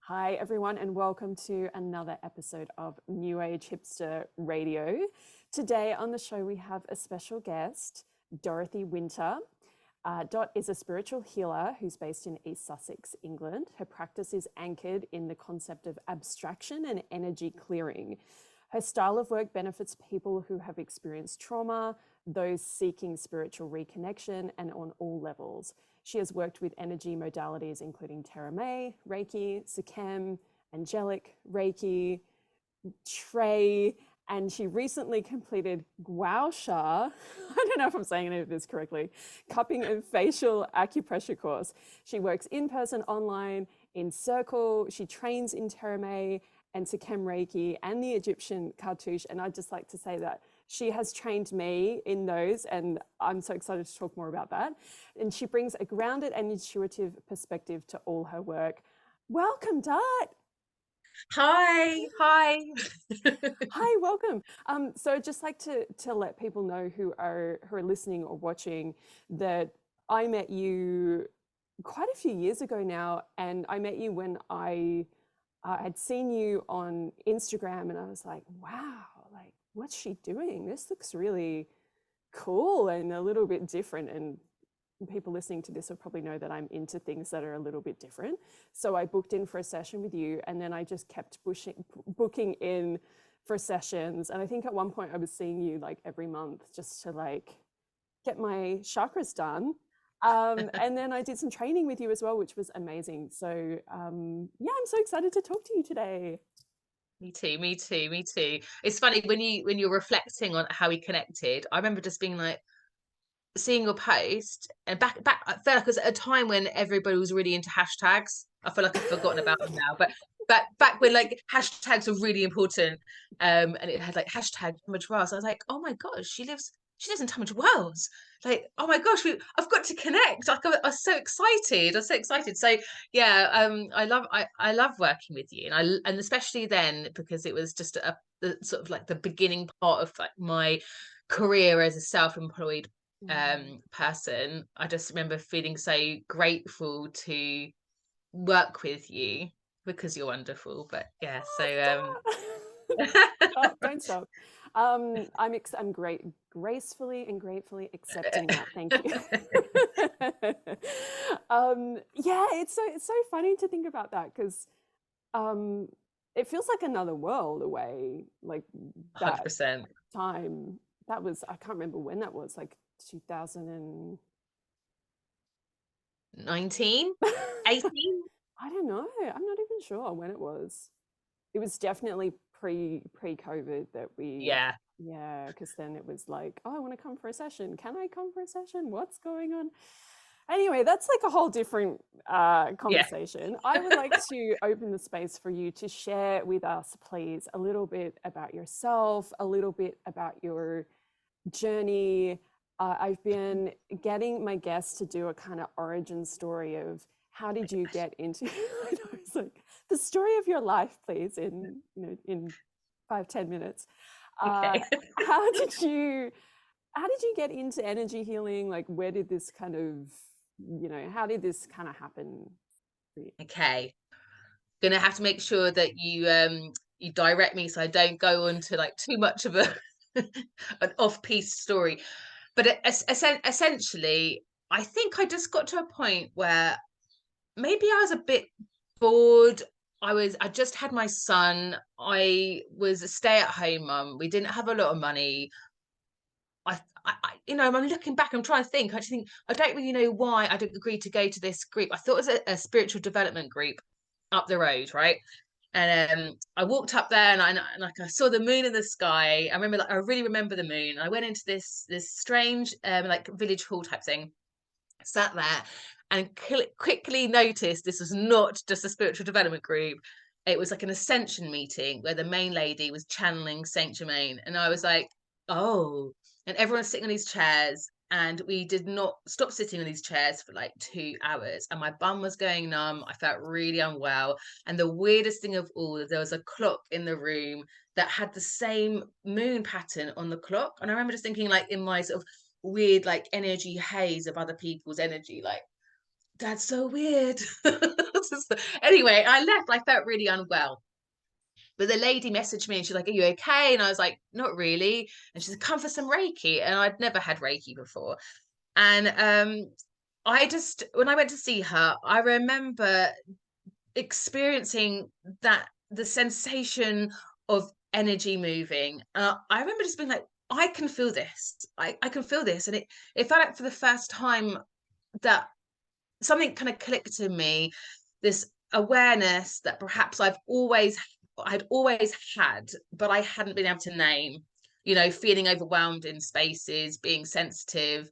Hi, everyone, and welcome to another episode of New Age Hipster Radio. Today on the show, we have a special guest, Dorothy Winter. Dot is a spiritual healer who's based in East Sussex, England. Her practice is anchored in the concept of abstraction and energy clearing. Her style of work benefits people who have experienced trauma, those seeking spiritual reconnection, and on all levels. She has worked with energy modalities including Terame, Reiki, Sikhem, Angelic, Reiki, Trey, and she recently completed Guaosha, I don't know if I'm saying any of this correctly, cupping and facial acupressure course. She works in person, online, in circle. She trains in Terame and Sikhem Reiki and the Egyptian cartouche. And I'd just like to say that she has trained me in those, and I'm so excited to talk more about that. And she brings a grounded and intuitive perspective to all her work. Welcome, Dart. Hi. Hi, welcome. So I'd just like to let people know who are listening or watching that I met you quite a few years ago now, and I met you when I had seen you on Instagram, and I was like, wow, like what's she doing? This looks really cool and a little bit different. And people listening to this will probably know that I'm into things that are a little bit different. So I booked in for a session with you, and then I just kept booking in for sessions. And I think at one point I was seeing you like every month just to like get my chakras done. And then I did some training with you as well, which was amazing. So yeah, I'm so excited to talk to you today. Me too, me too, me too. It's funny when you're reflecting on how we connected. I remember just being like seeing your post, and back I felt like it was at a time when everybody was really into hashtags. I feel like I've forgotten about them now, but back when like hashtags were really important, and it had like hashtag Tunbridge Wells. I was like, oh my gosh, she lives in Tunbridge Wells. Like, oh my gosh, I've got to connect. Like, I was so excited. I was so excited. So yeah, I love working with you, and especially then because it was just the sort of like the beginning part of like my career as a self-employed person. I just remember feeling so grateful to work with you because you're wonderful. But yeah, so Stop, don't stop. I'm gracefully and gratefully accepting that. Thank you. Yeah, it's so funny to think about that because um, it feels like another world away. Like that 100%. time, that was I can't remember when that was. Like 2000 and 19, 18. I don't know. I'm not even sure when it was. It was definitely pre-COVID that we, Yeah, yeah, because then it was like, oh, I want to come for a session. Can I come for a session? What's going on? Anyway, that's like a whole different yeah. conversation. I would like to open the space for you to share with us, please, a little bit about yourself, a little bit about your journey. I've been getting my guests to do a kind of origin story of how did you get into I know, it's like the story of your life, please, in 5-10 minutes. Uh, Okay. how did you how did you get into energy healing? Like where did this kind of, how did this kind of happen for you? Okay. Gonna have to make sure that you direct me so I don't go on to like too much of a an off-piece story. But essentially, I think I just got to a point where maybe I was a bit bored. I just had my son. I was a stay-at-home mum. We didn't have a lot of money. I'm looking back. I'm trying to think. I just think I don't really know why I didn't agree to go to this group. I thought it was a spiritual development group up the road, right? And I walked up there, and like I saw the moon in the sky. I remember, like, I really remember the moon. I went into this strange like village hall type thing, sat there, and quickly noticed this was not just a spiritual development group. It was like an ascension meeting where the main lady was channeling Saint Germain, and I was like, oh. And everyone's sitting on these chairs, and we did not stop sitting on these chairs for like 2 hours, and my bum was going numb. I felt really unwell, and the weirdest thing of all, there was a clock in the room that had the same moon pattern on the clock. And I remember just thinking, like, in my sort of weird like energy haze of other people's energy, like, that's so weird. Anyway, I left. I felt really unwell. But the lady messaged me and she's like, "Are you okay?" And I was like, "Not really." And she said, "Come for some Reiki." And I'd never had Reiki before. And I just, when I went to see her, I remember experiencing the sensation of energy moving. I remember just being like, I can feel this. I can feel this. And it felt like for the first time that something kind of clicked in me, this awareness that perhaps I'd always had, but I hadn't been able to name, feeling overwhelmed in spaces, being sensitive.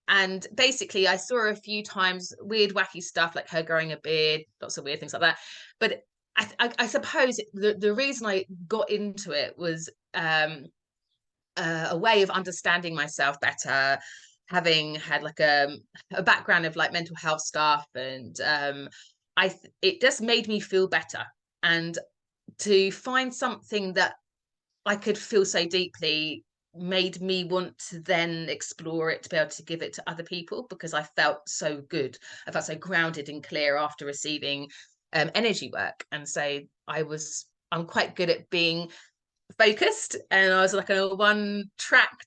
And basically I saw her a few times, weird, wacky stuff like her growing a beard, lots of weird things like that. But I suppose the reason I got into it was a way of understanding myself better, having had like a background of like mental health stuff, and it just made me feel better. And to find something that I could feel so deeply made me want to then explore it, to be able to give it to other people, because I felt so good. I felt so grounded and clear after receiving energy work. And so I'm quite good at being focused, and I was like in a one track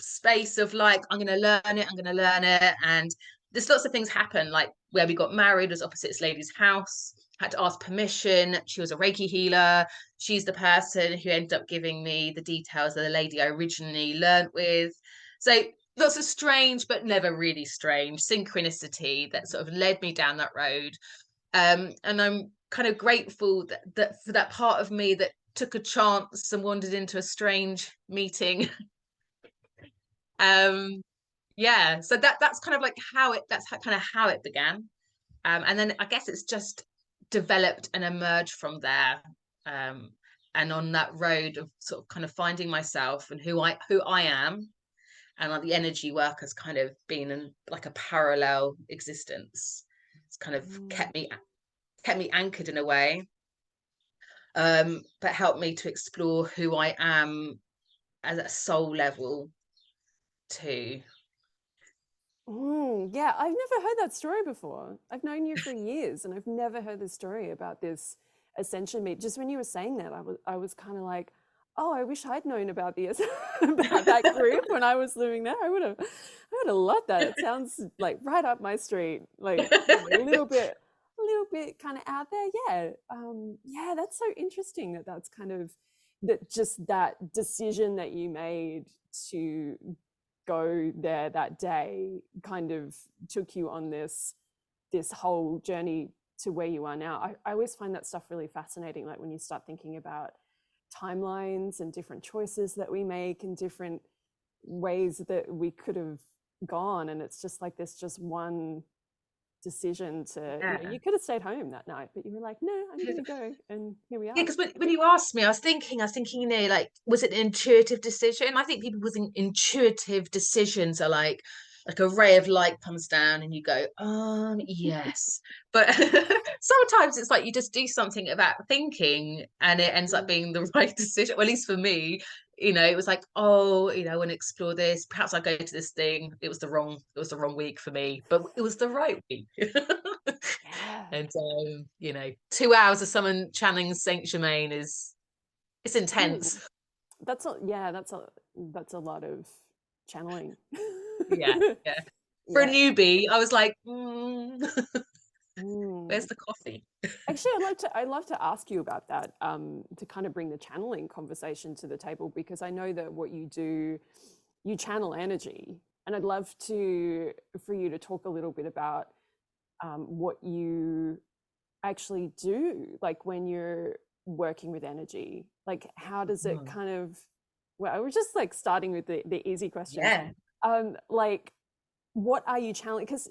space of like, I'm going to learn it, and there's lots of things happen, like where we got married was opposite this lady's house, had to ask permission. She was a Reiki healer. She's the person who ended up giving me the details of the lady I originally learned with. So lots of strange but never really strange synchronicity that sort of led me down that road. And I'm kind of grateful that for that part of me that took a chance and wandered into a strange meeting. Yeah, so that's kind of like how it began. And then I guess it's just developed and emerged from there. And on that road of sort of kind of finding myself and who I am, and like the energy work has kind of been in like a parallel existence. It's kind of kept me anchored in a way, but helped me to explore who I am as a soul level too. Yeah, I've never heard that story before. I've known you for years and I've never heard the story about this ascension meet. Just when you were saying that, I was kind of like, oh, I wish I'd known about about that group when I was living there. I would have loved that. It sounds like right up my street. Like, a little bit kind of out there. Yeah. Yeah, that's so interesting that's kind of that decision that you made to go there that day kind of took you on this whole journey to where you are now. I always find that stuff really fascinating, like when you start thinking about timelines and different choices that we make and different ways that we could have gone, and it's just like this just one decision to you could have stayed home that night, but you were like, no, I'm gonna go, and here we are. Yeah, because when you asked me, I was thinking, like, was it an intuitive decision? I think people with intuitive decisions are like a ray of light comes down and you go, yes. But sometimes it's like you just do something about thinking and it ends up being the right decision. Well, at least for me, it was like, oh, I want to explore this. Perhaps I go to this thing. It was the wrong week for me, but it was the right week. Yeah. And 2 hours of someone channeling Saint Germain it's intense. That's a lot of channeling. Yeah. For a newbie, I was like, where's Mm. the coffee? Actually, I'd love to ask you about that, to kind of bring the channeling conversation to the table, because I know that what you do, you channel energy, and I'd love for you to talk a little bit about what you actually do, like when you're working with energy. Like, how does it kind of? Well, I was just like starting with the easy questions. Yeah. Like, what are you channeling? Because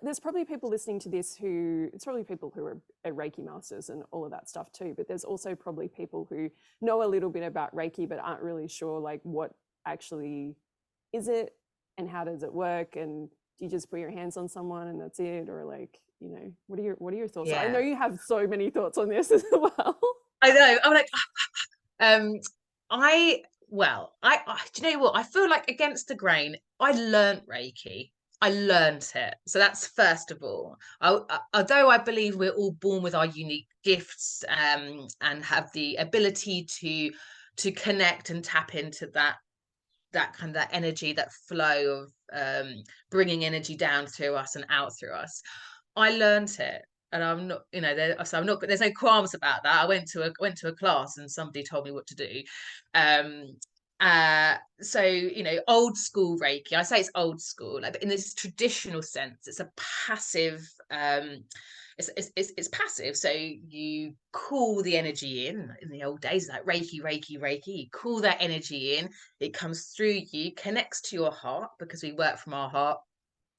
there's probably people listening to this it's probably people who are Reiki masters and all of that stuff too, but there's also probably people who know a little bit about Reiki but aren't really sure like what actually is it and how does it work, and do you just put your hands on someone and that's it, or like, what are your thoughts? Yeah. I know you have so many thoughts on this as well. I know. I'm like, do you know what? I feel like against the grain, I learned Reiki. I learned it. So that's first of all. Although I believe we're all born with our unique gifts, and have the ability to connect and tap into that kind of that energy, that flow of bringing energy down through us and out through us. I learned it, and I'm not, so I'm not. There's no qualms about that. I went to a class, and somebody told me what to do. Um, so old school Reiki. I say it's old school, like, but in this traditional sense, it's a passive. It's passive. So you call the energy in the old days, like Reiki, Reiki, Reiki. You call that energy in. It comes through you, connects to your heart, because we work from our heart,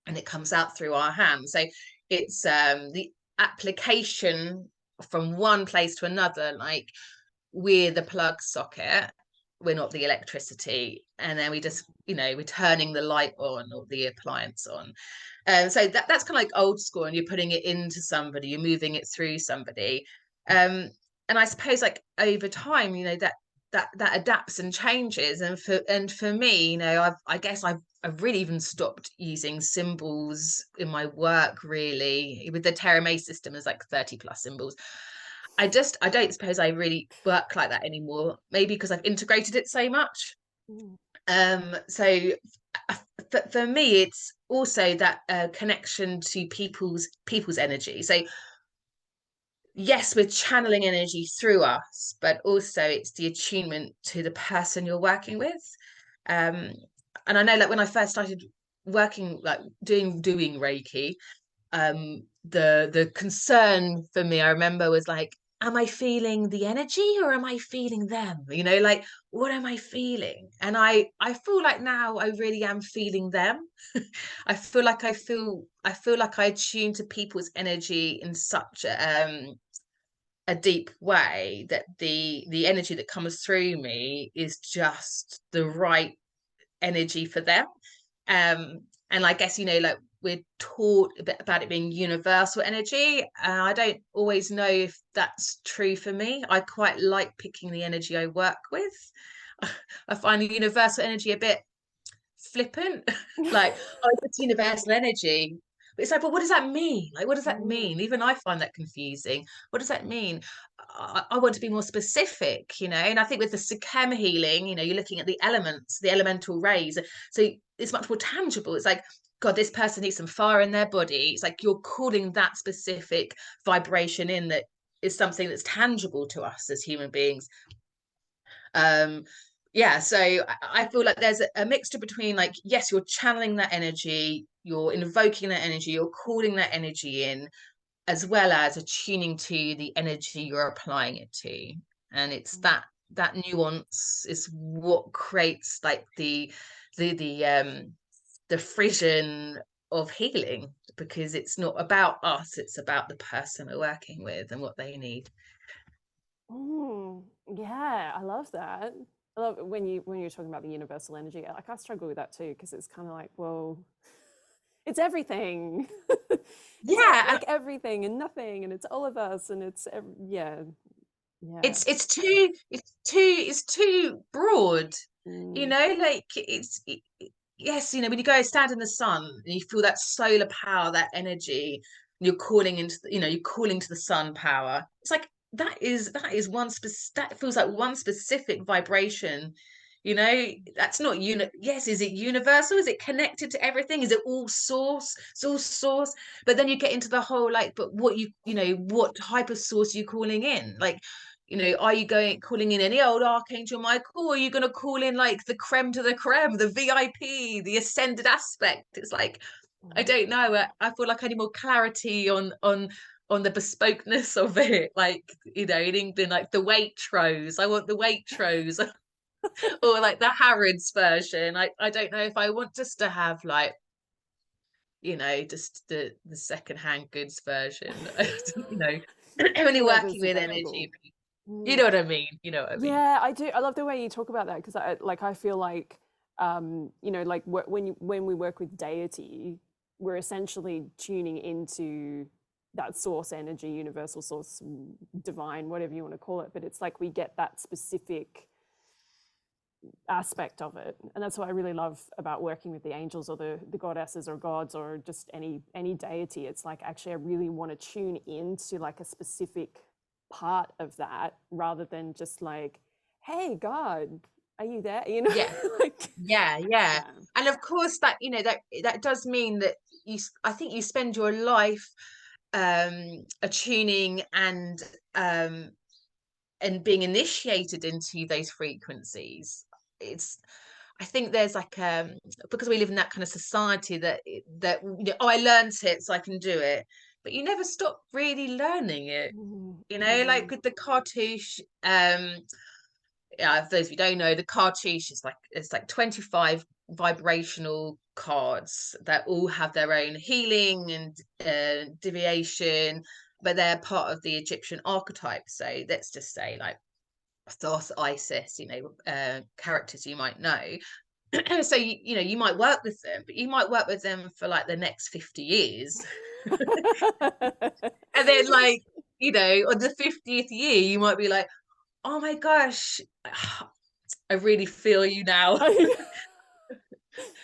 and it comes out through our hands. So it's the application from one place to another, like we're the plug socket, we're not the electricity, and then we just we're turning the light on or the appliance on. So that's kind of like old school, and you're putting it into somebody, you're moving it through somebody. And I suppose, like, over time, that adapts and changes. And for me, I guess I've really even stopped using symbols in my work, really, with the Terame system. There's like 30 plus symbols. I don't suppose I really work like that anymore, maybe because I've integrated it so much. Mm. So for me, it's also that connection to people's energy. So yes, we're channeling energy through us, but also it's the attunement to the person you're working with. And I know, like, when I first started working, like doing Reiki, the concern for me, I remember, was like, am I feeling the energy, or am I feeling them? Like, what am I feeling? And I feel like now I really am feeling them. I feel like I tune to people's energy in such a deep way, that the energy that comes through me is just the right energy for them. And I guess, like, we're taught a bit about it being universal energy. I don't always know if that's true for me. I quite like picking the energy I work with. I find the universal energy a bit flippant. Like, oh, it's universal energy. But it's like, but what does that mean? Like, what does that mean? Even I find that confusing. What does that mean? I want to be more specific, and I think with the Sikhem healing, you're looking at the elements, the elemental rays. So it's much more tangible. It's like, God, this person needs some fire in their body. It's like you're calling that specific vibration in, that is something that's tangible to us as human beings. Yeah, so I feel like there's a mixture between, like, yes, you're channeling that energy, you're invoking that energy, you're calling that energy in, as well as attuning to the energy you're applying it to. And it's that nuance is what creates, like, the frisson of healing, because it's not about us, it's about the person we're working with and what they need. Yeah, I love that. I love when you're talking about the universal energy. Like, I struggle with that too, because it's kind of like, well, it's everything. Yeah, like everything and nothing, and it's all of us, and yeah. It's too broad. Mm. Like, yes, when you go stand in the sun and you feel that solar power, that energy, and you're calling into you're calling to the sun power. It's like, that is that feels like one specific vibration. That's not yes, is it universal? Is it connected to everything? Is it all source? It's all source. But then you get into the whole, like, but what what type of source are you calling in? Like, are you calling in any old Archangel Michael, or are you going to call in, like, the creme to the creme, the VIP, the ascended aspect? It's like, I don't know. I feel like I need more clarity on the bespokeness of it. Like, in England, like the Waitrose. I want the Waitrose, or like the Harrods version. I don't know if I want just to have, like, just the secondhand goods version. Only Whoever's working with available. energy. You know what I mean? Yeah, I do. I love the way you talk about that, because I feel like, like, when we work with deity, we're essentially tuning into that source energy, universal source, divine, whatever you want to call it. But it's like we get that specific aspect of it. And that's what I really love about working with the angels or the goddesses or gods or just any deity. It's like, actually, I really want to tune into like a specific part of that rather than just like, hey, God, are you there? You know, Yeah, like, yeah. yeah. And of course that, that does mean that I think you spend your life attuning um and being initiated into those frequencies. It's I think there's like because we live in that kind of society that oh, I learned it so I can do it, but you never stop really learning it, like with the cartouche. Yeah, for those of you who don't know, the cartouche is like, it's like 25 vibrational cards that all have their own healing and deviation, but they're part of the Egyptian archetype. So let's just say like Thoth, Isis, characters you might know. So you might work with them, but you might work with them for like the next 50 years. And then like, on the 50th year, you might be like, oh my gosh, I really feel you now.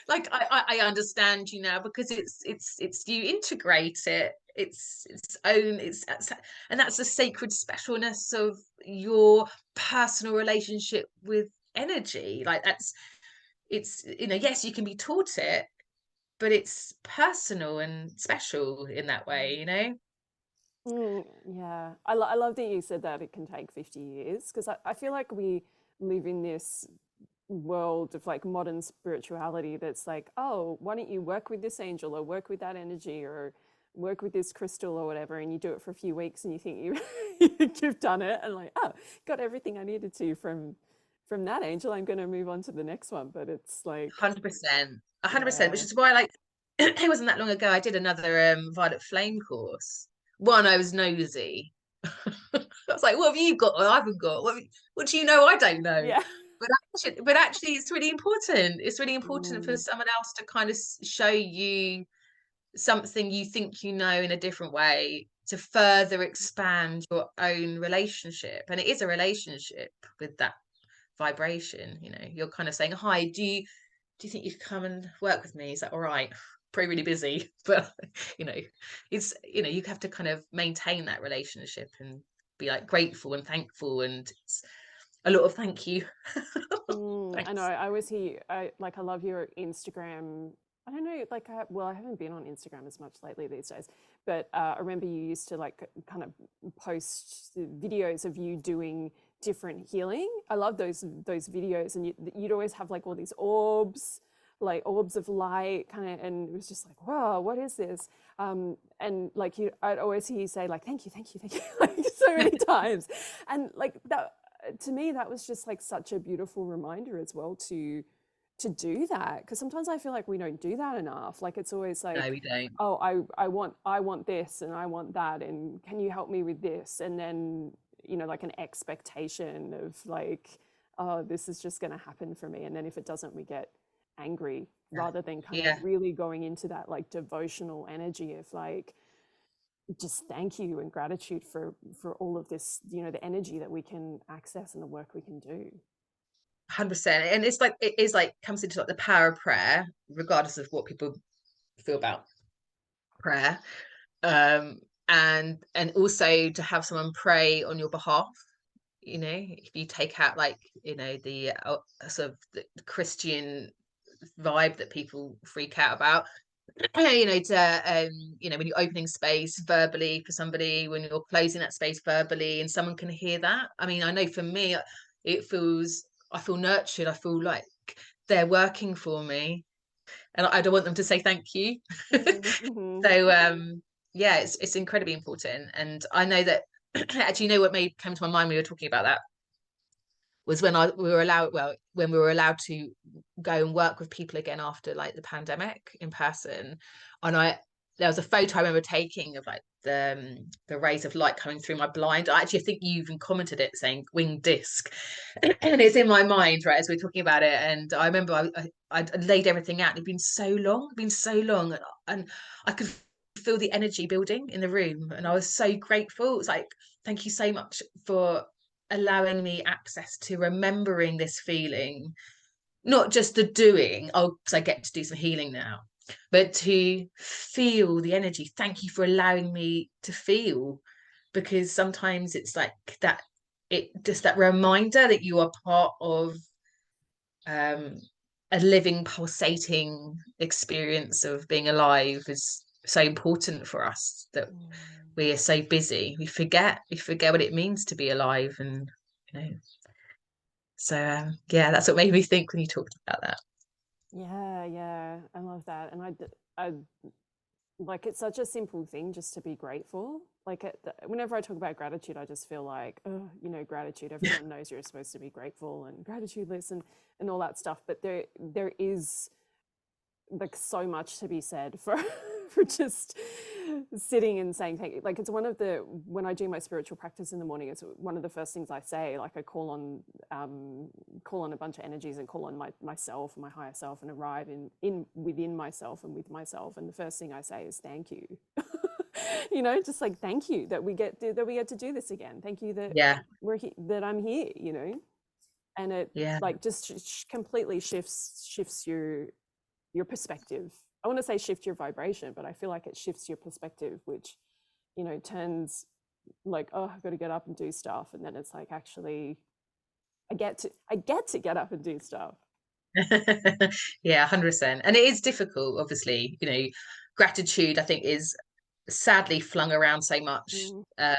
Like I understand you now, because it's you integrate it. It's own and that's the sacred specialness of your personal relationship with energy. Like it's yes, you can be taught it, but it's personal and special in that way. Yeah, I love that you said that it can take 50 years because I feel like we live in this world of like modern spirituality that's like, oh, why don't you work with this angel or work with that energy or work with this crystal or whatever, and you do it for a few weeks and you think you've done it and like, oh, got everything I needed to from that angel. I'm going to move on to the next one, but it's like, 100%, 100%, yeah, which is why, like, it wasn't that long ago I did another Violet Flame course. One, I was nosy. I was like, what have you got I haven't got? What do you know I don't know? yeah. But actually it's really important. It's really important for Mm, someone else to kind of show you something you think you know in a different way, to further expand your own relationship. And it is a relationship with that vibration. You're kind of saying, hi, do you think you could come and work with me? Is that all right? Probably really busy, but it's you have to kind of maintain that relationship and be like grateful and thankful, and it's a lot of thank you. I know. Thanks. I always hear, I love your Instagram. I don't know, like, well, I haven't been on Instagram as much lately these days, but I remember you used to like kind of post the videos of you doing different healing. I love those videos, and you'd always have like all these orbs, like orbs of light, kind of, and it was just like, wow, what is this? And like I'd always hear you say like, thank you, thank you, thank you, like so many times, and like that to me that was just like such a beautiful reminder as well to do that, because sometimes I feel like we don't do that enough. Like it's always No, like, we don't. oh, I want this and I want that, and can you help me with this? And then like an expectation of like, oh, this is just going to happen for me, and then if it doesn't, we get angry, Yeah, rather than kind of yeah, really going into that like devotional energy of like, just thank you and gratitude for all of this, the energy that we can access and the work we can do. 100%. And it's like, it is like, comes into like the power of prayer, regardless of what people feel about prayer. And also to have someone pray on your behalf. If you take out like the sort of the Christian vibe that people freak out about, to when you're opening space verbally for somebody, when you're closing that space verbally, and someone can hear that. I mean, I know for me, I feel nurtured. I feel like they're working for me, and I don't want them to say thank you. Mm-hmm. So yeah, it's incredibly important. And I know that actually, what came to my mind when we were talking about that was when we were allowed to go and work with people again after like the pandemic in person. And there was a photo I remember taking of like the rays of light coming through my blind. I think you even commented it saying winged disc, and it's in my mind right as we're talking about it. And I remember I laid everything out. It'd been so long, and I could feel the energy building in the room, and I was so grateful. It was like, thank you so much for allowing me access to remembering this feeling not just the doing, oh, because I get to do some healing now, but to feel the energy. Thank you for allowing me to feel, because sometimes it's like that, it just that reminder that you are part of um, a living, pulsating experience of being alive is so important for us, that we are so busy. We forget what it means to be alive. And, you know, so yeah, that's what made me think when you talked about that. Yeah, I love that. And I like, it's such a simple thing just to be grateful. Like, whenever I talk about gratitude, I just feel like, oh, gratitude. Everyone knows you're supposed to be grateful and gratitude lists and all that stuff. But there is like so much to be said for for just sitting and saying thank you. Like, it's one of the, when I do my spiritual practice in the morning, it's one of the first things I say. Like, I call on a bunch of energies and call on myself and my higher self, and arrive in within myself and with myself, and the first thing I say is thank you. Just like, thank you that we get to do this again. Thank you that Yeah, that I'm here, and it yeah, like just completely shifts your perspective. I want to say shift your vibration, but I feel like it shifts your perspective, which, turns like, oh, I've got to get up and do stuff. And then it's like, actually, I get to get up and do stuff. yeah, 100%. And it is difficult, obviously. Gratitude, I think, is sadly flung around so much, Mm,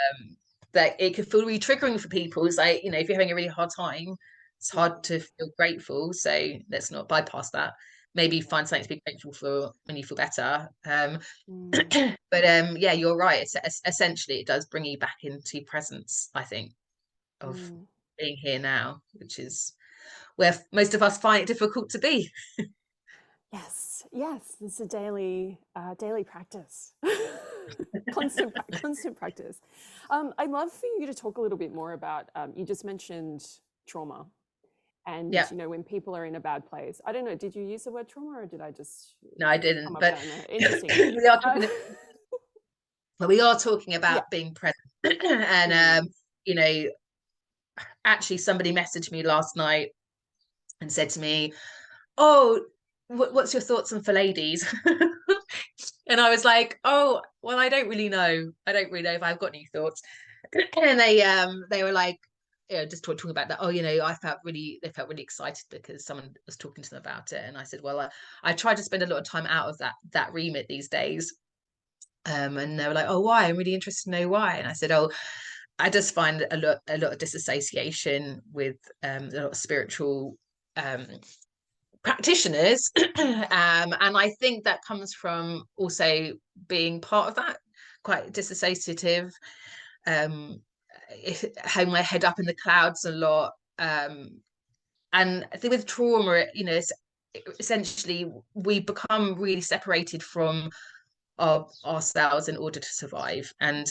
that it could feel really triggering for people. It's like, if you're having a really hard time, it's hard mm, to feel grateful. So let's not bypass that. Maybe yeah. find something to be grateful for when you feel better. Mm, But yeah, you're right. Essentially, it does bring you back into presence, I think, of mm. being here now, which is where most of us find it difficult to be. Yes, it's a daily practice. Constant practice. I'd love for you to talk a little bit more about, you just mentioned trauma. And, Yeah, when people are in a bad place, I don't know, did you use the word trauma, or did I just no, I come didn't. up with But that? No, interesting. we are Uh, talking. But we are talking yeah. about being present. And Mm, you know, actually, somebody messaged me last night and said to me, "Oh, what's your thoughts on for ladies?" And I was like, "Oh, well, I don't really know. I don't really know if I've got any thoughts." And they were like, just talking about that. Oh, they felt really excited because someone was talking to them about it. And I said, well, I try to spend a lot of time out of that remit these days. And they were like, "Oh, why? I'm really interested to know why." And I said, "Oh, I just find a lot of disassociation with a lot of spiritual um, practitioners, and I think that comes from also being part of that, quite disassociative, um, having my head up in the clouds a lot, and I think with trauma, it's essentially we become really separated from ourselves in order to survive, and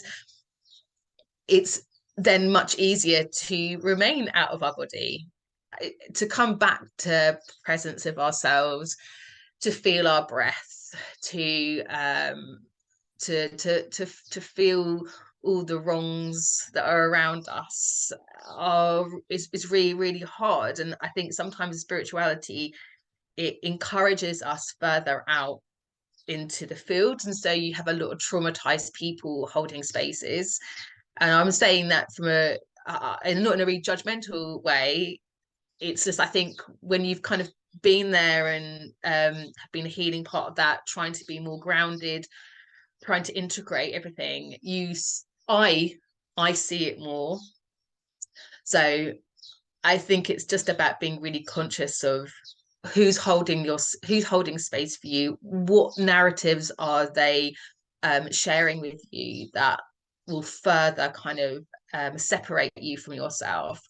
it's then much easier to remain out of our body, to come back to presence of ourselves, to feel our breath, to feel all the wrongs that are around us is really, really hard. And I think sometimes spirituality, it encourages us further out into the field, and so you have a lot of traumatized people holding spaces. And I'm saying that from and not in a really judgmental way. It's just, I think, when you've kind of been there and have been a healing part of that, trying to be more grounded, trying to integrate everything, I see it more. So I think it's just about being really conscious of who's holding space for you, what narratives are they sharing with you that will further kind of separate you from yourself,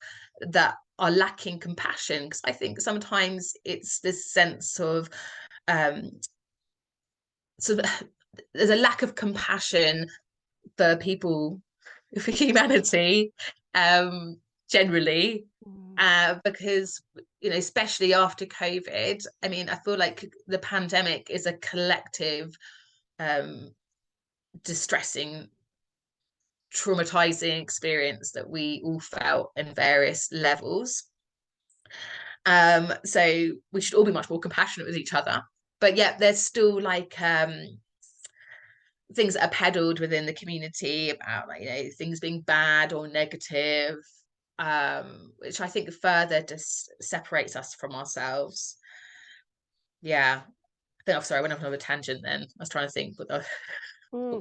that are lacking compassion. Because I think sometimes it's this sense of um sort of there's a lack of compassion for people, for humanity, generally, mm, because especially after COVID, I mean, I feel like the pandemic is a collective, um, distressing, traumatizing experience that we all felt in various levels. So we should all be much more compassionate with each other. But yeah, there's still like things that are peddled within the community about, like, things being bad or negative, which I think further just separates us from ourselves. Yeah. I'm sorry, I went off on a tangent then. I was trying to think what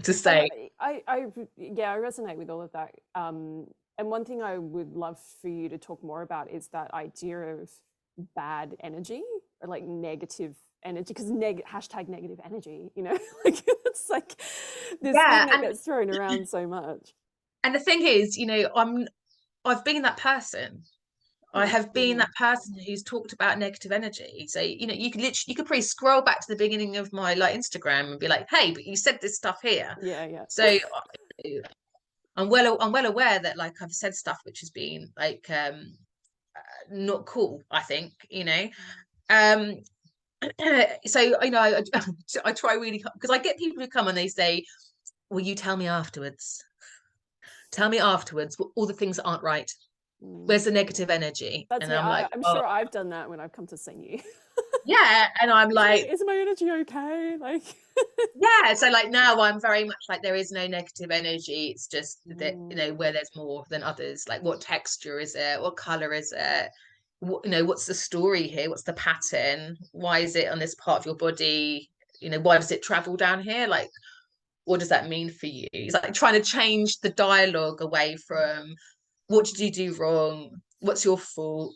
to say. Yeah, I resonate with all of that. And one thing I would love for you to talk more about is that idea of bad energy or like negative energy, because hashtag negative energy, like it's like this thing Yeah, that gets thrown around so much. and the thing is, I've been that person. I have been that person who's talked about negative energy. So, you could probably scroll back to the beginning of my like Instagram and be like, hey, but you said this stuff here. Yeah. So I'm well aware that, like, I've said stuff which has been like not cool, I think, Um so I try really, because I get people who come and they say, will you tell me afterwards? Tell me afterwards all the things that aren't right. Where's the negative energy? That's And me. I'm like, I'm oh, sure I've done that when I've come to see you. yeah. And I'm like, Is my energy okay? Like, yeah. So like now I'm very much like, there is no negative energy. It's just that, mm, where there's more than others. Like, what texture is it? What color is it? What's the story here? What's the pattern? Why is it on this part of your body? Why does it travel down here? Like, what does that mean for you? It's like trying to change the dialogue away from, what did you do wrong? What's your fault?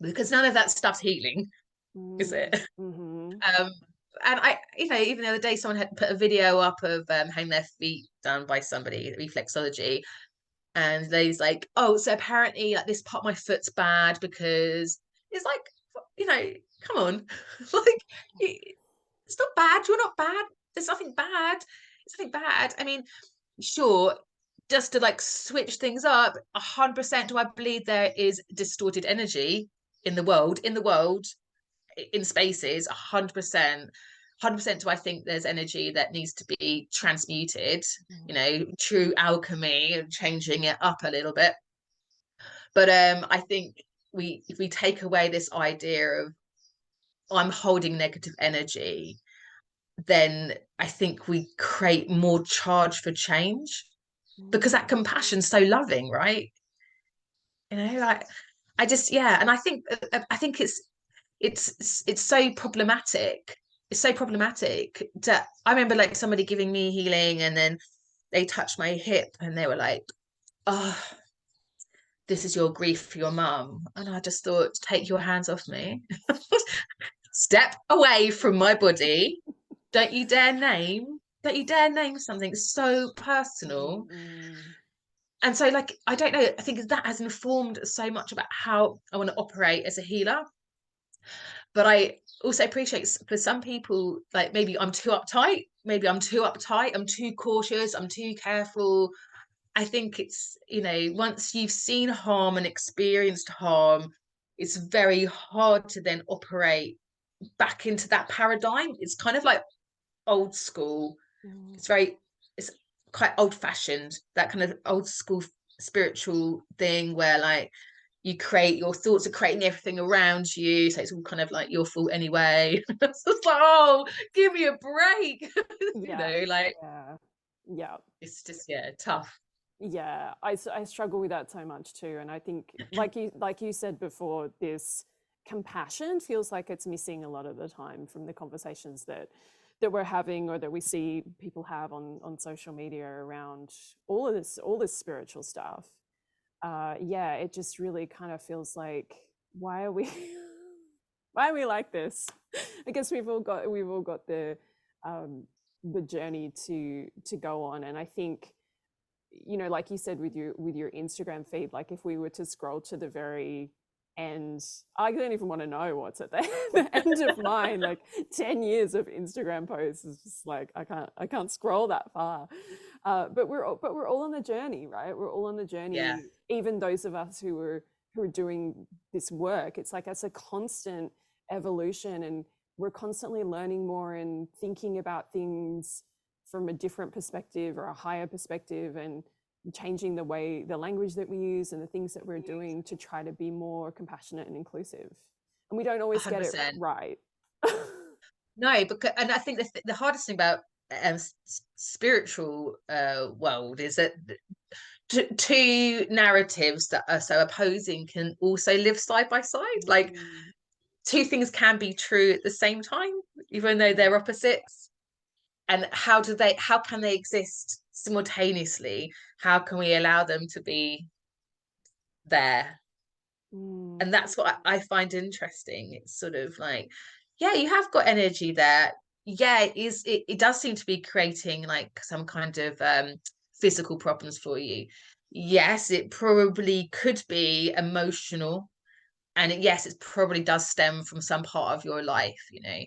Because none of that stuff's healing, is it? mm-hmm. And I, even the other day, someone had put a video up of having their feet done by somebody, reflexology, and they's like, oh, so apparently, like, this part of my foot's bad because it's like, come on, like, it's not bad. You're not bad. There's nothing bad. It's nothing bad. I mean, sure, just to like switch things up, 100% do I believe there is distorted energy in the world, in spaces, 100%. 100% do I think there's energy that needs to be transmuted, true alchemy, changing it up a little bit. But I think if we take away this idea of, I'm holding negative energy, then I think we create more charge for change, because that compassion's so loving, right? Like, I just, yeah. And I think it's so problematic. It's so problematic that I remember, like, somebody giving me healing, and then they touched my hip and they were like, oh, this is your grief for your mum. And I just thought, take your hands off me. Step away from my body. Don't you dare name something so personal. And so, like, I don't know, I think that has informed so much about how I want to operate as a healer. But I also appreciate, for some people, like, maybe I'm too uptight, I'm too cautious, I'm too careful. I think it's, once you've seen harm and experienced harm, it's very hard to then operate back into that paradigm. It's kind of like old school. It's quite old fashioned, that kind of old school spiritual thing where, like, your thoughts are creating everything around you, so it's all kind of like your fault anyway. It's just like, oh, give me a break. Like, Yeah. it's just, yeah, tough. Yeah, I struggle with that so much too. And I think, like you said before, this compassion feels like it's missing a lot of the time from the conversations that we're having, or that we see people have on social media around all this spiritual stuff. Yeah, it just really kind of feels like, why are we why are we like this? I guess we've all got the journey to go on. And I think, like you said with your Instagram feed, like, if we were to scroll to the very end, I don't even want to know what's at the end of mine. Like 10 years of Instagram posts is just like, I can't scroll that far. But we're all on the journey, right? We're all on the journey. Yeah. Even those of us who are doing this work, it's like, it's a constant evolution, and we're constantly learning more and thinking about things from a different perspective or a higher perspective, and changing the language that we use and the things that we're doing to try to be more compassionate and inclusive. And we don't always get it 100%. right. No, because, and I think the hardest thing about spiritual world is that two narratives that are so opposing can also live side by side. Like, Mm, two things can be true at the same time, even though yeah. they're opposites. And how can they exist simultaneously? How can we allow them to be there? Mm, And that's what I find interesting. It's sort of like, yeah, you have got energy there. Yeah, it does seem to be creating like some kind of physical problems for you. Yes, it probably could be emotional, and yes, it probably does stem from some part of your life, yeah.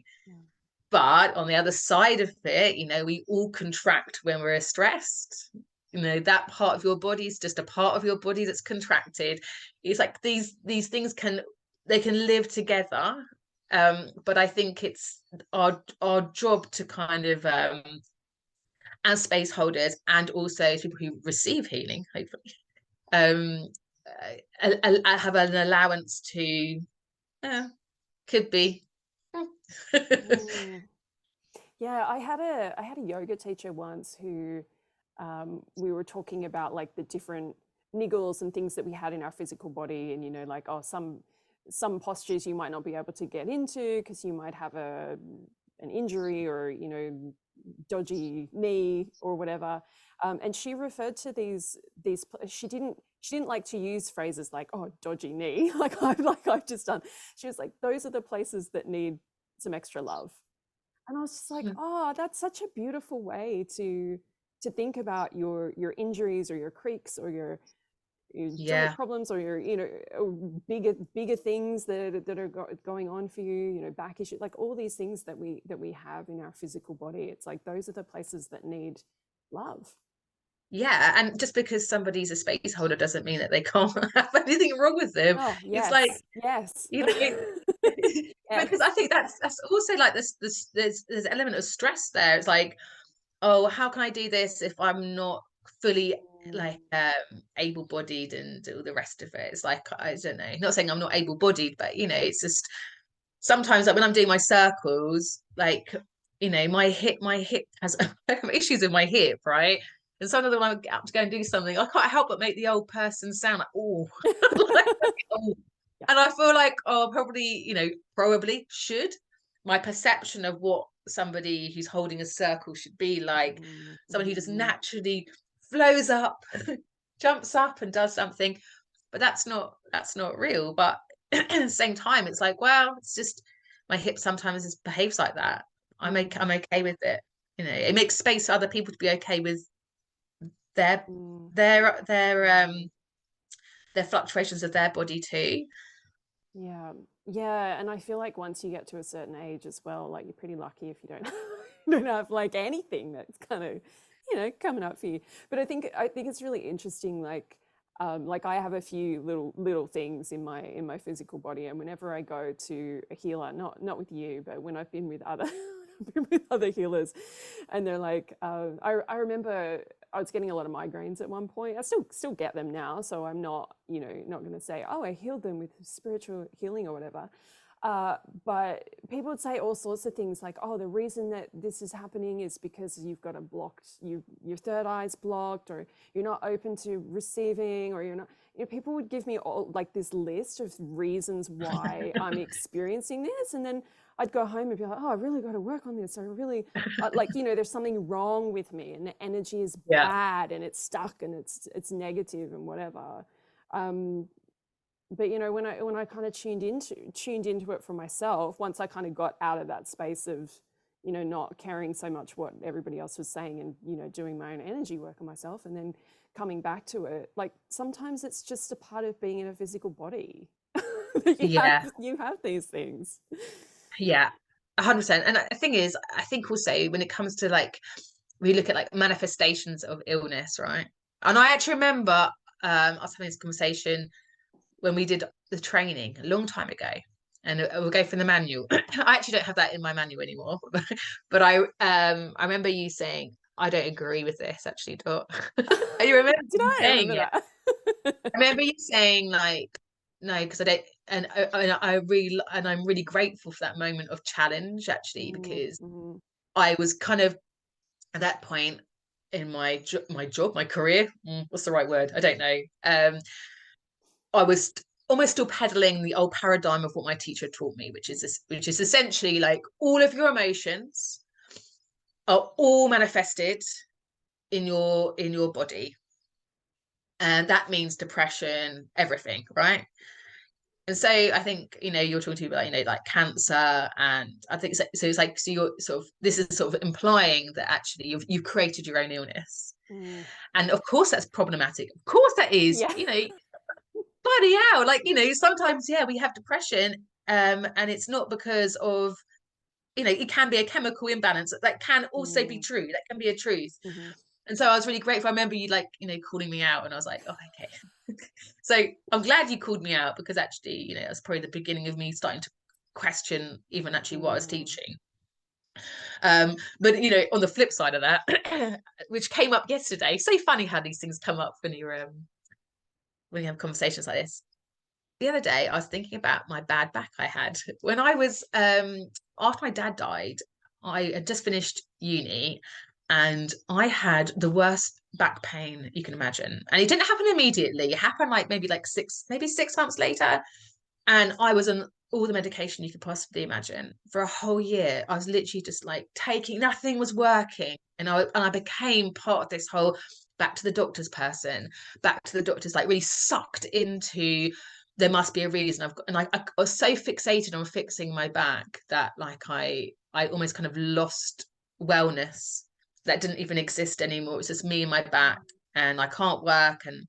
but on the other side of it, we all contract when we're stressed. That part of your body is just a part of your body that's contracted. It's like these things can live together. But I think it's our job to kind of as space holders, and also as people who receive healing, hopefully, um I have an allowance to could be. Mm. Yeah, I had a yoga teacher once who we were talking about like the different niggles and things that we had in our physical body, and like, oh, some postures you might not be able to get into because you might have an injury, or dodgy knee or whatever. And she referred to these she didn't like to use phrases like, oh, dodgy knee, like I've just done. She was like, those are the places that need some extra love. And I was just like, oh, that's such a beautiful way to think about your injuries, or your creaks, or your joint Yeah. problems, or your bigger things that are going on for you, back issue, like all these things that we have in our physical body. It's like those are the places that need love. Yeah, and just because somebody's a space holder doesn't mean that they can't have anything wrong with them. Oh, It's like, yes, yes. you know, because I Yes. think that's also like this there's an element of stress there. It's like, oh, how can I do this if I'm not fully like able-bodied and all the rest of it? It's like, I don't know, not saying I'm not able-bodied, but it's just sometimes, like when I'm doing my circles, like my hip has issues with my hip, right? And sometimes when I get up to go and do something, I can't help but make the old person sound like, oh, like, oh. Yeah. And I feel like, oh, probably, probably should. My perception of what somebody who's holding a circle should be like, someone who just Mm. naturally flows up, jumps up and does something. But that's not real. But at the same time, it's like, well, it's just my hip sometimes just behaves like that. I'm okay with it. It makes space for other people to be okay with their Mm. their their um their fluctuations of their body too. Yeah. Yeah. And I feel like once you get to a certain age as well, like you're pretty lucky if you don't don't have like anything that's kind of, coming up for you. But I think it's really interesting, like I have a few little things in my physical body, and whenever I go to a healer, not with you, but when I've been with other I've been with other healers, and they're like, I remember I was getting a lot of migraines at one point. I still get them now, so I'm not going to say, oh, I healed them with spiritual healing or whatever. But people would say all sorts of things like, oh, the reason that this is happening is because you've got your third eye's blocked, or you're not open to receiving, or you're not. People would give me all like this list of reasons why I'm experiencing this, and then I'd go home and be like, oh, I really got to work on this. I really there's something wrong with me, and the energy is Yeah. bad, and it's stuck, and it's negative, and whatever. But when I kind of tuned into it for myself, once I kind of got out of that space of not caring so much what everybody else was saying, and doing my own energy work on myself, and then coming back to it, like sometimes it's just a part of being in a physical body. That you have Yeah. you have these things. Yeah. 100%. And the thing is, I think also when it comes to like, we look at like manifestations of illness, right? And I actually remember I was having this conversation when we did the training a long time ago, and we'll go from the manual. I actually don't have that in my manual anymore, but I remember you saying, I don't agree with this actually, Dot. You remember Did I saying remember it? that? I remember you saying like, no, because I don't, and I'm really grateful for that moment of challenge actually, because Mm-hmm. I was kind of at that point in my career, what's the right word? I don't know. I was almost still peddling the old paradigm of what my teacher taught me, which is essentially like all of your emotions are all manifested in your body, and that means depression, everything, right? And so I think, you're talking about, like cancer, and I think so it's like, so you're sort of, this is sort of implying that actually you've created your own illness. Mm. And of course that's problematic, of course that is, Yeah. bloody hell, like, sometimes, yeah, we have depression, and it's not because of, it can be a chemical imbalance. That can also be Mm. true, that can be a truth. Mm-hmm. And so I was really grateful. I remember you, like, calling me out, and I was like, oh, okay. So I'm glad you called me out, because actually, that's probably the beginning of me starting to question even actually what I was Mm. teaching. But on the flip side of that, which came up yesterday, so funny how these things come up when you have conversations like this. The other day I was thinking about my bad back I had when I was after my dad died. I had just finished uni, and I had the worst back pain you can imagine. And it didn't happen immediately. It happened like maybe 6 months later. And I was on all the medication you could possibly imagine for a whole year. I was literally just like taking, nothing was working. And I became part of this whole back to the doctor's person, back to the doctor's, like really sucked into, there must be a reason. I was so fixated on fixing my back that like I almost kind of lost wellness that didn't even exist anymore. It was just me and my back, and I can't work, and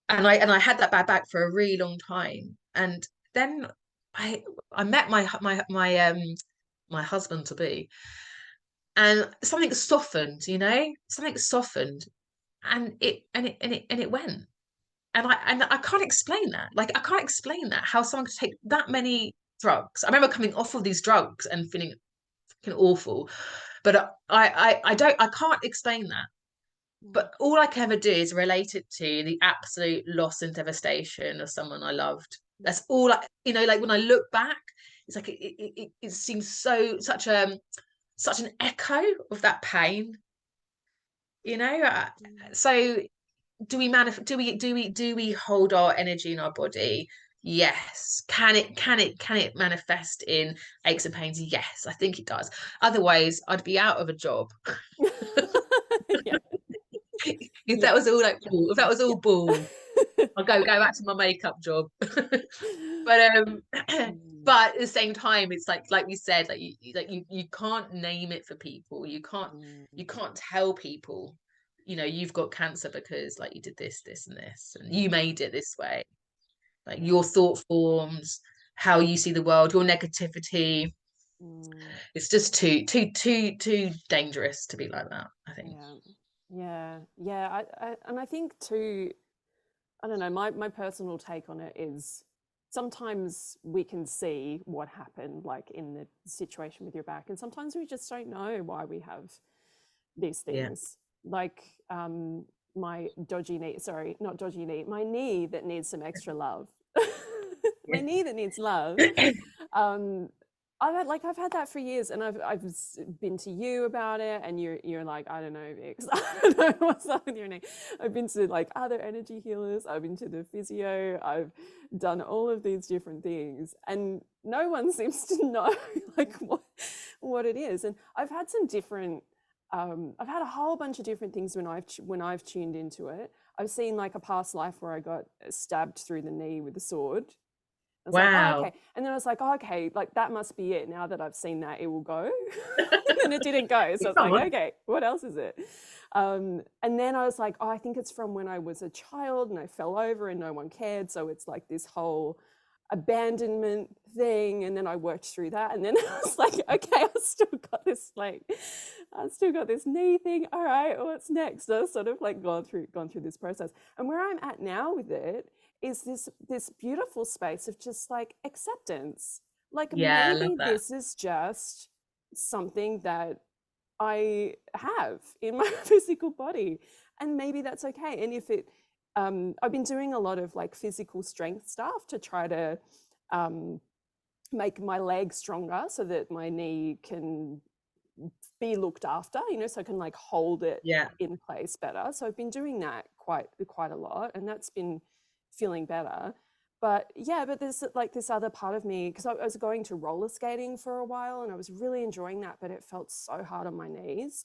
I had that bad back for a really long time. And then I met my husband to be, and something softened, something softened, and it went. And I can't explain that. Like, I can't explain that, how someone could take that many drugs. I remember coming off of these drugs and feeling fucking awful, but I can't explain that. But all I can ever do is relate it to the absolute loss and devastation of someone I loved. That's all like when I look back, it's like it seems such an echo of that pain, so do we hold our energy in our body? Yes. Can it manifest in aches and pains? Yes, I think it does. Otherwise I'd be out of a job. Yeah. If that Yeah. was all like bull, if that was all Yeah. bull, I'll go back to my makeup job. But Mm. but at the same time, it's like we said, like you can't name it for people. Mm. You can't tell people, you've got cancer because like you did this and this, and you made it this way. Like Yeah. your thought forms, how you see the world, your negativity. Mm. It's just too dangerous to be like that, I think. Yeah. Yeah. Yeah. And I think too, I don't know, my personal take on it is sometimes we can see what happened, like in the situation with your back, and sometimes we just don't know why we have these Yeah. things. Like my dodgy knee, sorry, not dodgy knee, my knee that needs some extra love. My Yeah. knee that needs love. Um, I've had that for years, and I've been to you about it, and you're like, I don't know, Vix, I don't know what's up with your knee. I've been to like other energy healers, I've been to the physio, I've done all of these different things, and no one seems to know like what it is. And I've had some different, I've had a whole bunch of different things when I've tuned into it. I've seen like a past life where I got stabbed through the knee with a sword. I was like, oh, Wow. okay. And then I was like, oh, okay, like that must be it. Now that I've seen that, it will go. And it didn't go. So I was Come like, on. okay, what else is it? And then I was like, oh, I think it's from when I was a child and I fell over and no one cared. So it's like this whole abandonment thing. And then I worked through that. And then I was like, okay, I've still got this knee thing. All right, what's next? I've sort of like gone through this process. And where I'm at now with it is this beautiful space of just like acceptance. Like Yeah, I love maybe that. this is just something that I have in my physical body, and maybe that's okay. And if it I've been doing a lot of like physical strength stuff to try to make my leg stronger so that my knee can be looked after, you know, so I can like hold it Yeah. in place better. So I've been doing that quite a lot, and that's been feeling better. But yeah, but there's like this other part of me, because I was going to roller skating for a while and I was really enjoying that, but it felt so hard on my knees.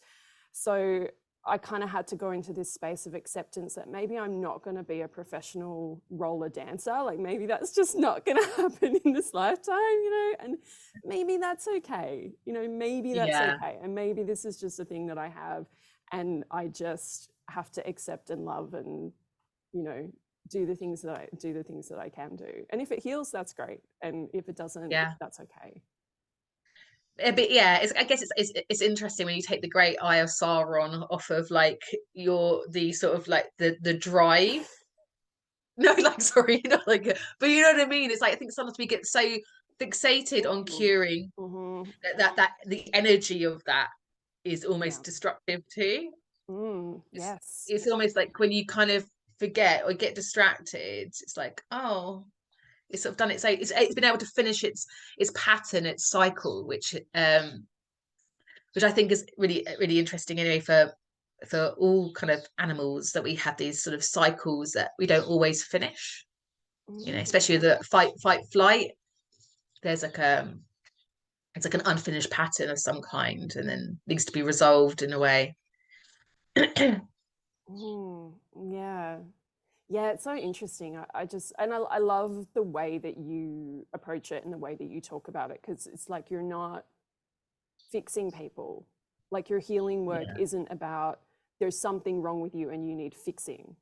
So I kind of had to go into this space of acceptance that maybe I'm not going to be a professional roller dancer. Like maybe that's just not going to happen in this lifetime, you know, and maybe that's okay. You know, maybe that's Yeah. okay. And maybe this is just a thing that I have, and I just have to accept and love and, you know, do the things that I can do. And if it heals, that's great. And if it doesn't, Yeah. that's okay. But yeah, I guess it's interesting when you take the great eye of Sauron off of like the sort of like the drive. No, like sorry, not like, but you know what I mean. It's like I think sometimes we get so fixated on curing Mm-hmm. that the energy of that is Yeah. almost destructive too. It's Yes. it's almost like when you kind of forget or get distracted, it's like, oh, it's sort of done its own, it's been able to finish its pattern, its cycle, which I think is really interesting anyway for all kind of animals, that we have these sort of cycles that we don't always finish. You know, especially the fight, flight. There's like it's like an unfinished pattern of some kind, and then needs to be resolved in a way. Yeah. Yeah, it's so interesting. I just, and I love the way that you approach it and the way that you talk about it, because it's like you're not fixing people. Like your healing work Yeah, isn't about there's something wrong with you and you need fixing.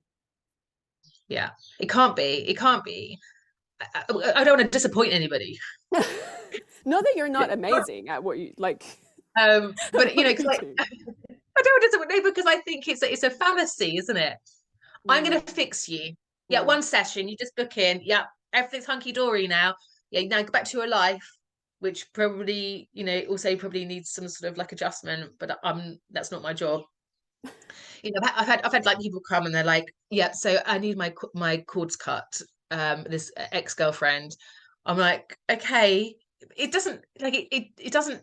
yeah. It can't be. It can't be. I don't want to disappoint anybody. Not that you're not amazing at what you like, But you know, what because you do. I don't want to disappoint no, because I think it's a fallacy, isn't it? I'm going to Mm, fix you. Yeah, mm, one session, you just book in. Yeah, everything's hunky dory now. Yeah, now go back to your life, which probably, you know, also probably needs some sort of like adjustment. But that's not my job. You know, I've had like people come and they're like, yeah, so I need my cords cut. This ex-girlfriend. I'm like, okay, it doesn't like it doesn't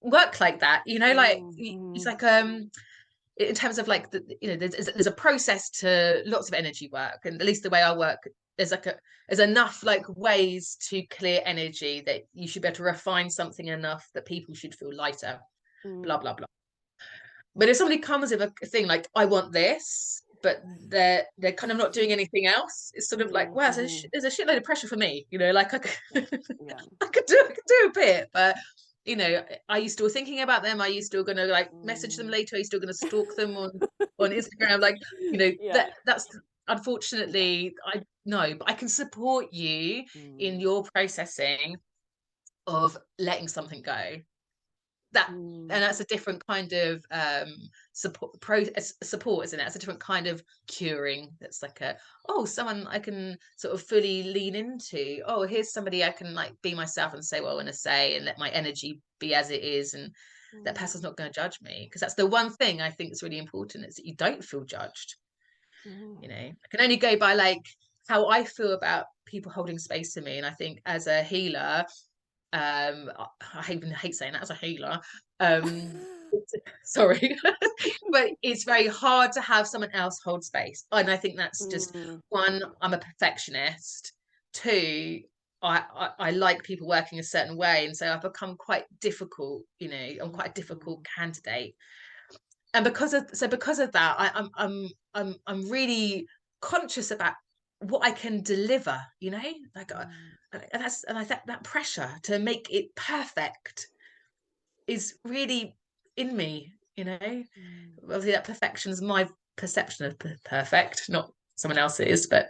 work like that. You know, like it's mm. like in terms of like there's a process to lots of energy work, and at least the way I work, there's enough like ways to clear energy that you should be able to refine something enough that people should feel lighter, blah Mm, blah blah. But if somebody comes with a thing like I want this, but they're kind of not doing anything else, it's sort of like, wow, there's a shitload of pressure for me, you know, like I could, yeah. I could do a bit, but you know, are you still thinking about them? Are you still going to like message them Mm. later? Are you still going to stalk them on Instagram? Like, you know, Yeah. that's Yeah. unfortunately I no, but I can support you in Mm, your processing of letting something go. That mm, and that's a different kind of support, isn't it? It's a different kind of curing. That's like someone I can sort of fully lean into. Oh, here's somebody I can like be myself and say what I want to say and let my energy be as it is, and that person's mm, not going to judge me, because that's the one thing I think is really important, is that you don't feel judged. You know, mm. I can only go by like how I feel about people holding space for me, and I think as a healer, I even hate saying that, as a healer, sorry, but it's very hard to have someone else hold space, and I think that's just, Mm, one, I'm a perfectionist. Two, I like people working a certain way, and so I've become quite difficult. You know, I'm quite a difficult mm, candidate, and because of that, I'm really conscious about what I can deliver. You know, like mm, and I think that pressure to make it perfect is really in me. You know, mm. obviously that perfection is my perception of perfect, not someone else's. But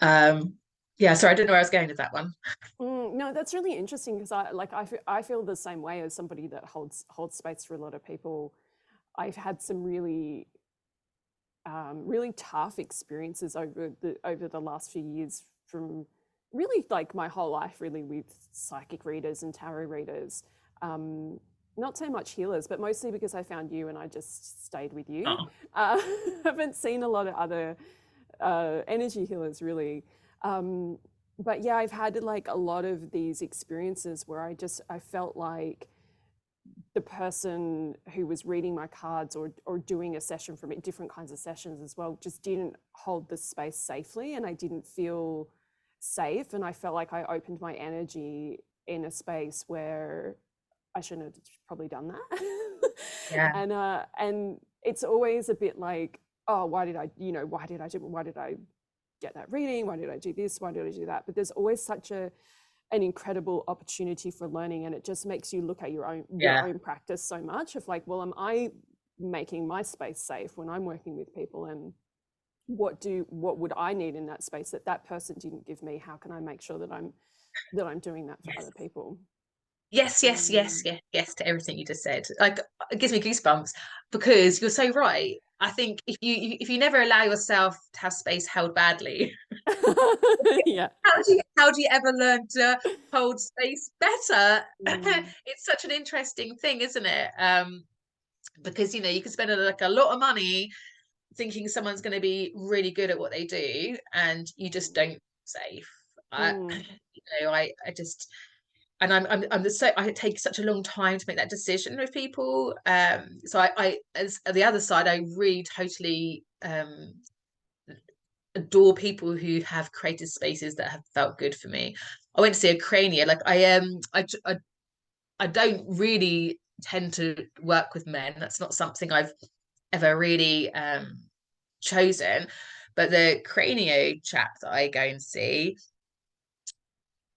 um, yeah, sorry, I don't know where I was going with that one. No, that's really interesting, because I feel the same way as somebody that holds space for a lot of people. I've had some really tough experiences over the last few years, from really like my whole life, really, with psychic readers and tarot readers. Um, Not so much healers, but mostly because I found you and I just stayed with you. Oh, Uh, haven't seen a lot of other energy healers, really. But yeah, I've had like a lot of these experiences where I felt like the person who was reading my cards or doing a session for me, different kinds of sessions as well, just didn't hold the space safely, and I didn't feel safe, and I felt like I opened my energy in a space where I shouldn't have probably done that. Yeah. And it's always a bit like, oh, why did I get that reading? Why did I do this? Why did I do that? But there's always such an incredible opportunity for learning, and it just makes you look at your own practice so much of like, well, am I making my space safe when I'm working with people, and what would I need in that space that person didn't give me? How can I make sure that I'm doing that for other people? Yes, yes, yes, yes, yes to everything you just said. Like, it gives me goosebumps because you're so right. I think if you never allow yourself to have space held badly, Yeah. how do you ever learn to hold space better? Mm. It's such an interesting thing, isn't it? Because you can spend like a lot of money thinking someone's going to be really good at what they do, and you just don't safe. Mm. I just, and I take such a long time to make that decision with people. So I as the other side, I really totally adore people who have created spaces that have felt good for me. I went to see a crania. Like I don't really tend to work with men. That's not something I've ever really chosen. But the cranio chap that I go and see,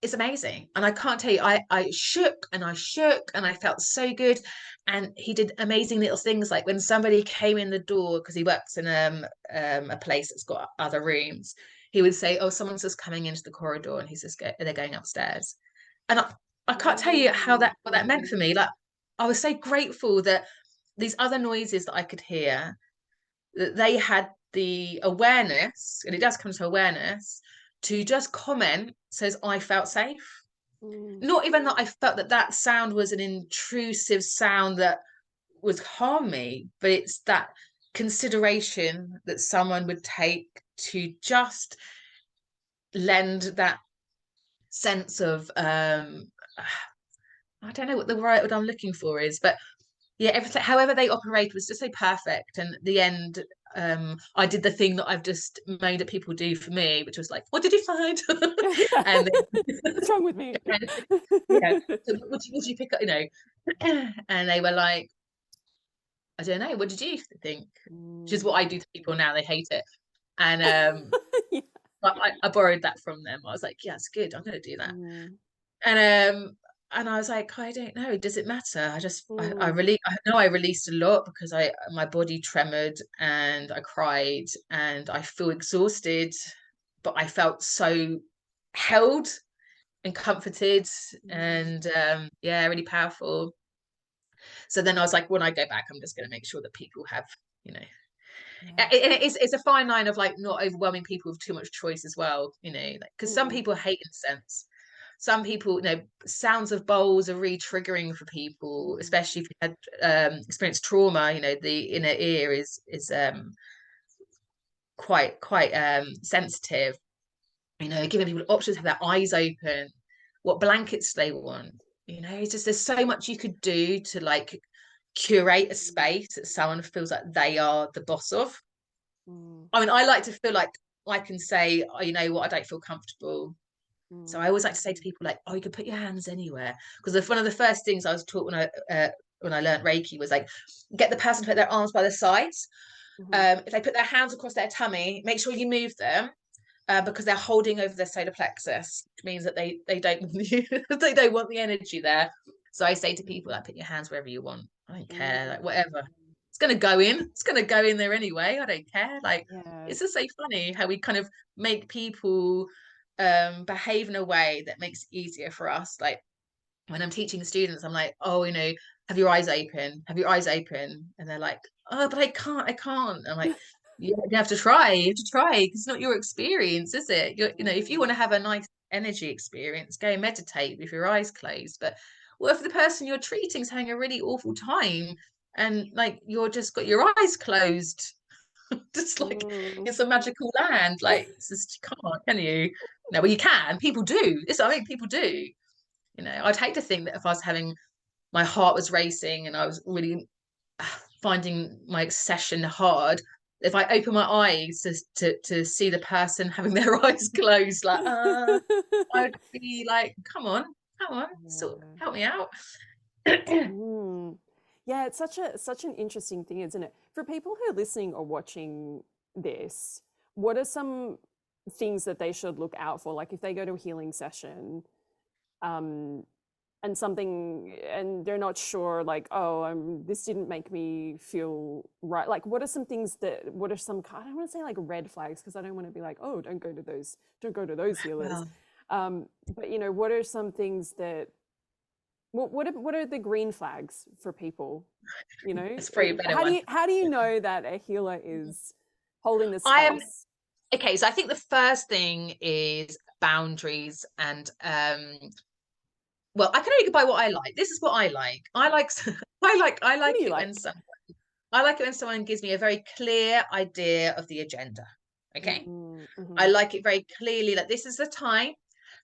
it's amazing. And I can't tell you, I shook and I shook and I felt so good. And he did amazing little things, like when somebody came in the door, because he works in a place that's got other rooms, he would say, oh, someone's just coming into the corridor, and he's just they're going upstairs. And I can't tell you what that meant for me. Like, I was so grateful that these other noises that I could hear, that they had the awareness, and it does come to awareness, to just comment says I felt safe. Mm. Not even that I felt that sound was an intrusive sound that would harm me, but it's that consideration that someone would take to just lend that sense of I don't know what the word I'm looking for is, but yeah, everything, however they operate, was just so perfect. And at the end, I did the thing that I've just moaned at people do for me, which was like, what did you find? And What's wrong with me? yeah, so would you pick up, and they were like, I don't know, what did you think? Which is what I do to people now, they hate it. And Yeah. I borrowed that from them. I was like, yeah, it's good, I'm gonna do that. Mm. And I was like, I don't know, does it matter? Mm. I know I released a lot, because my body tremored and I cried and I feel exhausted, but I felt so held and comforted, and yeah, really powerful. So then I was like, when I go back, I'm just going to make sure that people have, you know, Yeah. it's a fine line of like not overwhelming people with too much choice as well, like, because some Mm. people hate incense. Some people, sounds of bowls are really triggering for people, Mm. especially if you had experienced trauma. The inner ear is quite sensitive. Giving people options, have their eyes open, what blankets they want. It's just, there's so much you could do to like curate a space that someone feels like they are the boss of. Mm. I mean, I like to feel like I can say, oh, you know what, I don't feel comfortable. So I Mm. always like to say to people like, oh, you can put your hands anywhere. Because one of the first things I was taught when I learned Reiki was like, get the person to put their arms by their sides. Mhm. If they put their hands across their tummy, make sure you move them, because they're holding over their solar plexus, which means that they don't they don't want the energy there. So I say to people, like, put your hands wherever you want. I don't care, Mm. like, whatever. It's gonna go in. It's gonna go in there anyway. I don't care. Like, Yeah. it's just so funny how we kind of make people behave in a way that makes it easier for us. Like, when I'm teaching students, I'm like, oh, have your eyes open, have your eyes open. And they're like, oh, but I can't. I'm like, you have to try, because it's not your experience, is it? If you want to have a nice energy experience, go meditate with your eyes closed. But what if the person you're treating is having a really awful time, and like you're just got your eyes closed? Just like Mm. it's a magical land. Like it's just, come on, can you? No, well you can. People do. This I think people do. You know, I'd hate to think that if I was having my heart was racing and I was really finding my session hard, if I open my eyes to see the person having their eyes closed, like I'd be like, come on, so Yeah. help me out. Mm. Yeah, it's such an interesting thing, isn't it? For people who are listening or watching this, what are some things that they should look out for? Like if they go to a healing session, um, and they're not sure, like, oh, this didn't make me feel right. Like, what are some things that, what are some, I don't want to say like red flags because I don't want to be like, oh, don't go to those healers. Well, But you know, what are some things that, what are the green flags for people? You know, it's probably a better one. how do you know that a healer is holding the I am space? okay. So I think the first thing is boundaries and well, I can only go by what I like. This is what I like. I What do like you it when like? someone I like it when someone gives me a very clear idea of the agenda. Okay. I Mm-hmm. like it very clearly that this is the time,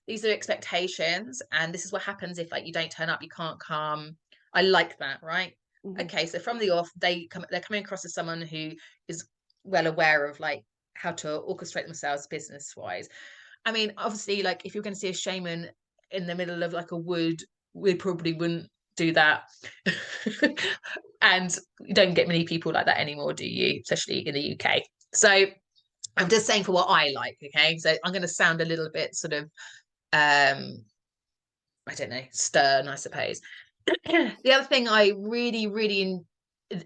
these are expectations, and this is what happens if like you don't turn up, you can't come. I like that, right? Mm-hmm. Okay, so from the off, they're coming across as someone who is well aware of like how to orchestrate themselves business wise. I mean, obviously, like if you're going to see a shaman in the middle of like a wood, we probably wouldn't do that. And you don't get many people like that anymore, do you? Especially in the UK. So I'm just saying for what I like, okay? So I'm going to sound a little bit sort of, I don't know, stern, I suppose. The other thing I really, really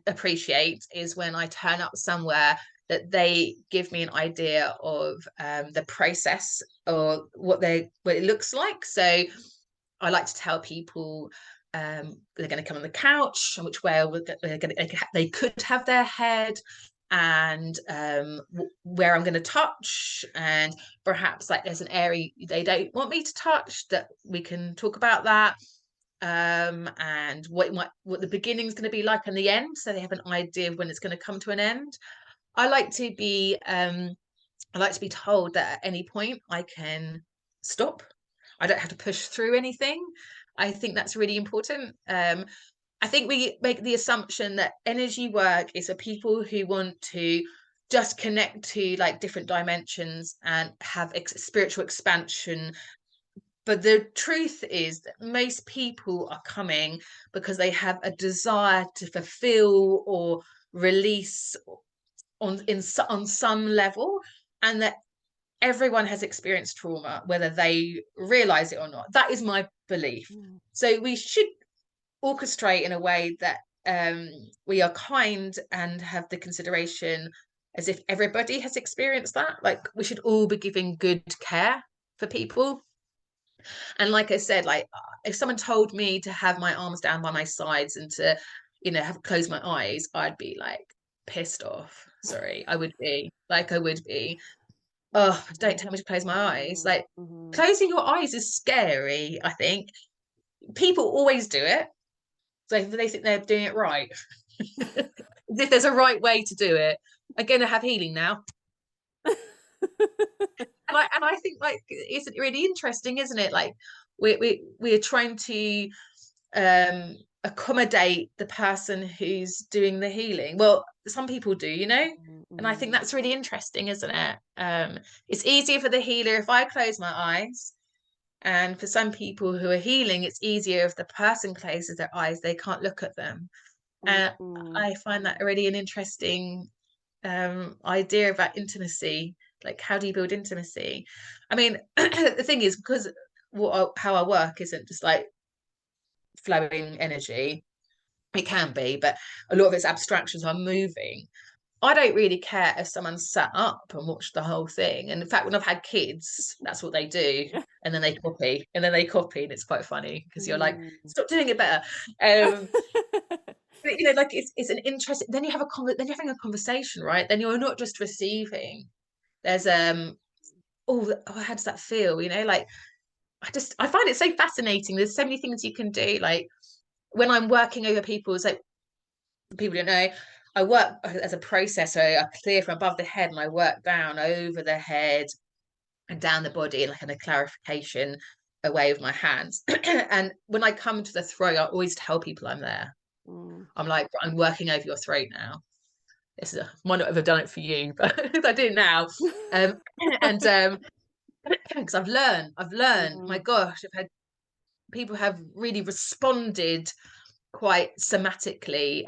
appreciate is when I turn up somewhere that they give me an idea of the process or what it looks like. So I like to tell people they're going to come on the couch, which way they could have their head, and where I'm going to touch, and perhaps like there's an area they don't want me to touch, that we can talk about that, and what the beginning is going to be like and the end, so they have an idea of when it's going to come to an end. I like to be told that at any point I can stop. I don't have to push through anything. I think that's really important. I think we make the assumption that energy work is for people who want to just connect to like different dimensions and have spiritual expansion. But the truth is that most people are coming because they have a desire to fulfill or release on some level, and that everyone has experienced trauma, whether they realize it or not. That is my belief. Mm. So we should orchestrate in a way that we are kind and have the consideration as if everybody has experienced that. Like we should all be giving good care for people. And like I said, like if someone told me to have my arms down by my sides and to, you know, have closed my eyes, I'd be like pissed off. Sorry, I would be. Oh, don't tell me to close my eyes. Like Mm-hmm. closing your eyes is scary, I think. People always do it. So they think they're doing it right. As if there's a right way to do it. I'm going to have healing now. And I think like it's really interesting, isn't it? Like we're trying to accommodate the person who's doing the healing. Well, some people do, you know, and I think Mm-hmm. that's really interesting, isn't it? It's easier for the healer if I close my eyes, and for some people who are healing, it's easier if the person closes their eyes, they can't look at them. And Mm-hmm. I find that really an interesting idea about intimacy. Like, how do you build intimacy? I mean, the thing is, because how I work isn't just like flowing energy. It can be, but a lot of it's abstractions are moving. I don't really care if someone sat up and watched the whole thing. And in fact, when I've had kids, that's what they do. And then they copy, and it's quite funny because you're like, Mm. stop doing it better. But you know, like it's an interesting. Then then you're having a conversation, right? Then you're not just receiving. There's how does that feel? You know, like I find it so fascinating. There's so many things you can do. Like when I'm working over people, it's like people don't know. I work as a process, so I clear from above the head and I work down over the head and down the body, like in a clarification away with my hands. And when I come to the throat, I always tell people I'm there. I'm like, I'm working over your throat now. This is might not have done it for you, but I do now. And because I've learned, my gosh, I've had people have really responded quite somatically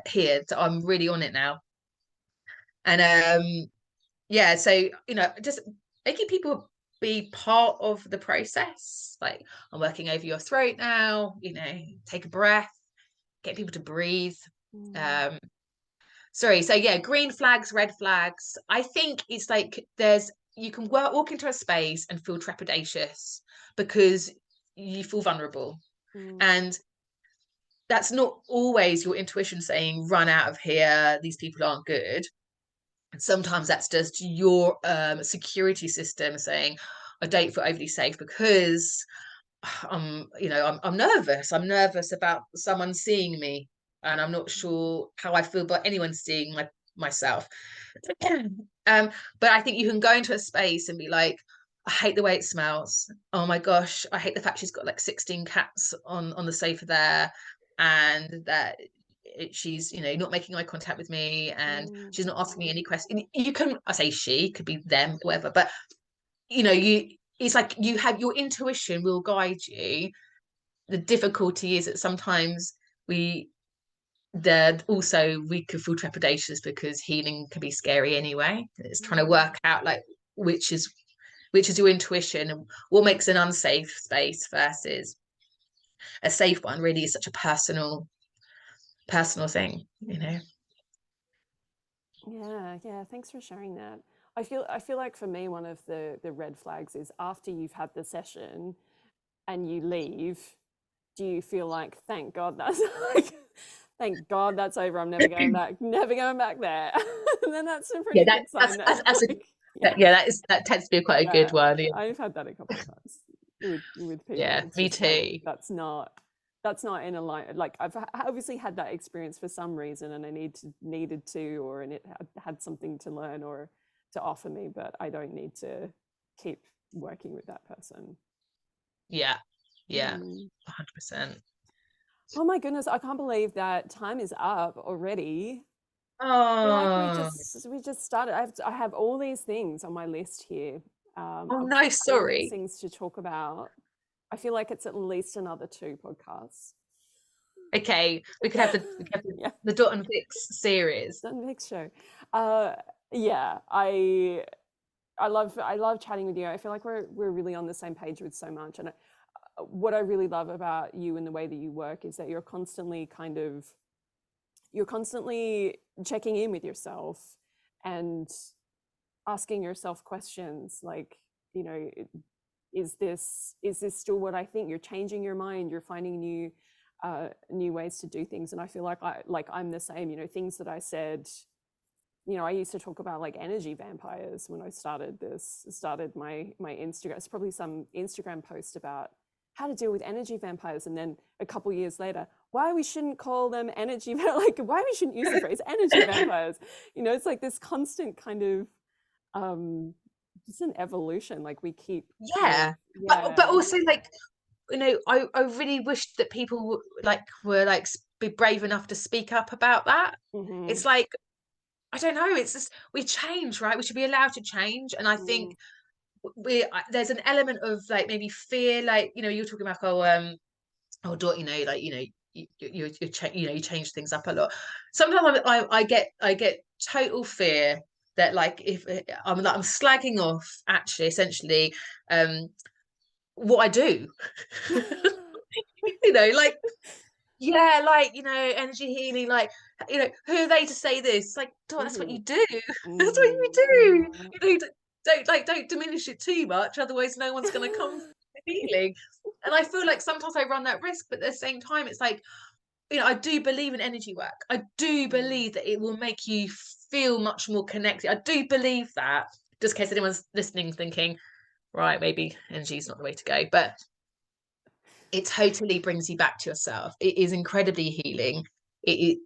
here. So I'm really on it now. And yeah, so just making people be part of the process. Like, I'm working over your throat now, take a breath, get people to breathe. Sorry, so yeah, green flags, red flags. I think it's like you can walk into a space and feel trepidatious because you feel vulnerable. And that's not always your intuition saying, run out of here, these people aren't good. Sometimes that's just your security system saying, I don't feel overly safe because I'm nervous. I'm nervous about someone seeing me, and I'm not sure how I feel about anyone seeing myself. But I think you can go into a space and be like, I hate the way it smells. Oh my gosh, I hate the fact she's got like 16 cats on the sofa there, and that she's not making eye contact with me, and she's not asking me any questions. I say she, could be them, whatever, but it's like you have your intuition will guide you. The difficulty is that sometimes we could feel trepidatious because healing can be scary anyway. It's trying to work out like which is your intuition and what makes an unsafe space versus a safe one. Really is such a personal thing. Yeah, thanks for sharing that. I feel like for me, one of the red flags is after you've had the session and you leave, do you feel like, thank God that's thank God that's over, I'm never going back there. And then that's a pretty good sign. That tends to be quite a good one. Yeah. I've had that a couple of times with people. Yeah, me too. Like, that's not in a line. Like, I've obviously had that experience for some reason, and I needed to, or and it had something to learn or to offer me, but I don't need to keep working with that person. Yeah, 100%. Oh my goodness, I can't believe that time is up already. Oh, like we just started. I have all these things on my list here. no, sorry. Things to talk about. I feel like it's at least another 2 podcasts. Okay, we could have the Dot and Vix series. Dot and Vix show. Yeah, I love chatting with you. I feel like we're really on the same page with so much. And what I really love about you and the way that you work is that you're constantly checking in with yourself and asking yourself questions like, is this still what I think? You're changing your mind. You're finding new ways to do things. And I feel like I'm the same. Things that I said. I used to talk about like energy vampires when I started my Instagram. It's probably some Instagram post about how to deal with energy vampires, and then a couple years later, why we shouldn't call them energy, like why we shouldn't use the phrase energy vampires. It's like this constant kind of just an evolution. Like we keep but also like I really wish that people were be brave enough to speak up about that. It's like, I don't know, it's just we change, right? We should be allowed to change. And I think there's an element of like maybe fear, like you're talking about Dot, you change things up a lot. Sometimes I get total fear that like if I'm slagging off actually essentially what I do. Like energy healing, like who are they to say this? Like, that's what you do. That's what you do. Don't diminish it too much, otherwise no one's going to come for healing. And I feel like sometimes I run that risk, but at the same time it's like, I do believe in energy work. I do believe that it will make you feel much more connected. I do believe that, just in case anyone's listening thinking, right, maybe energy is not the way to go, but it totally brings you back to yourself. It is incredibly healing. it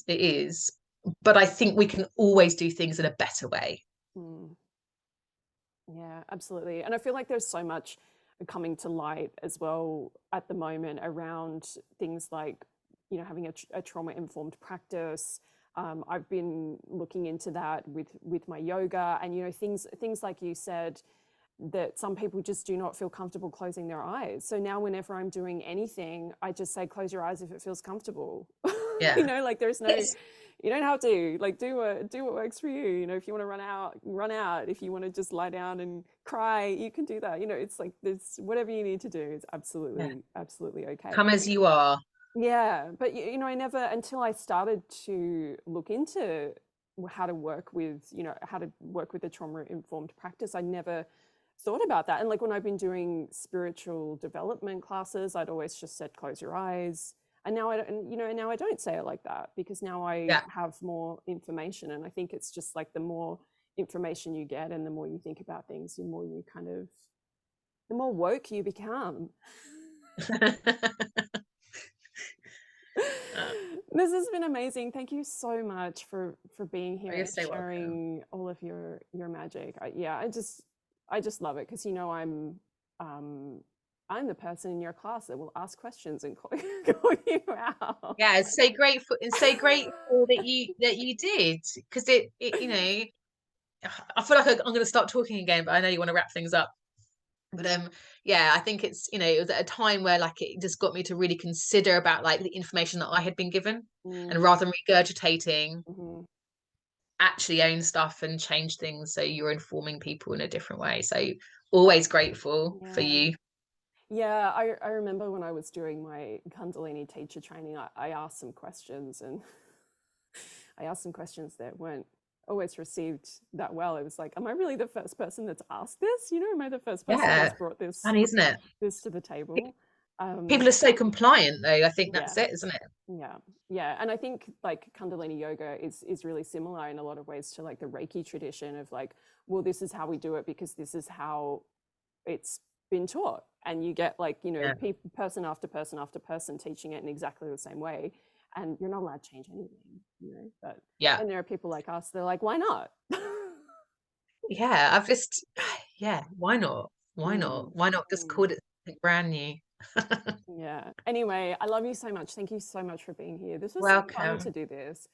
is, but I think we can always do things in a better way. Mm. Yeah, absolutely. And I feel like there's so much coming to light as well at the moment around things like, you know, having a trauma-informed practice. I've been looking into that with my yoga, and you know, things like you said, that some people just do not feel comfortable closing their eyes. So now whenever I'm doing anything, I just say, close your eyes if it feels comfortable. You Yeah. know, like there's no, It's, you don't have to like do what works for you. You know, if you want to run out. If you want to just lie down and cry, you can do that. You know, it's like there's whatever you need to do is yeah. absolutely okay. Come as you are. Yeah, but you know, I never, until I started to look into how to work with, you know, how to work with the trauma informed practice, I never thought about that. And like when I've been doing spiritual development classes, I'd always just said, close your eyes. And now I don't, you know, now I don't say it like that, because now I Yeah. have more information. And I think it's just like the more information you get and the more you think about things, the more you kind of, the more woke you become. This has been amazing. Thank you so much for being here You're and so welcome. sharing all of your magic. Yeah, I just love it, because you know I'm the person in your class that will ask questions and call, call you out. Yeah, it's so grateful. It's so grateful that you did, because it you know, I feel like I'm going to start talking again, but I know you want to wrap things up. But yeah, I think it's, you know, it was at a time where like it just got me to really consider about like the information that I had been given, and Mm, rather than regurgitating, mhm. actually own stuff and change things so you're informing people in a different way. So always grateful for Yeah. you. Yeah, I remember when I was doing my Kundalini teacher training, I asked some questions, and I asked some questions that weren't always received that well. It was like, am I really the first person that's asked this? You know, am I the first person Yeah, that's brought funny, isn't it? this to the table? People are so compliant though. I think Yeah, that's it, isn't it? yeah, yeah. And I think like Kundalini yoga is really similar in a lot of ways to like the Reiki tradition of like, well, this is how we do it because this is how it's been taught. And you get like, you know, Yeah. person after person after person teaching it in exactly the same way. And you're not allowed to change anything, you know. But Yeah. then there are people like us, they're like, why not? Yeah. I've just, yeah, why not? Why not? Mm, Why not just mm. call it something brand new? Yeah. Anyway, I love you so much. Thank you so much for being here. This was so fun to Welcome. do this.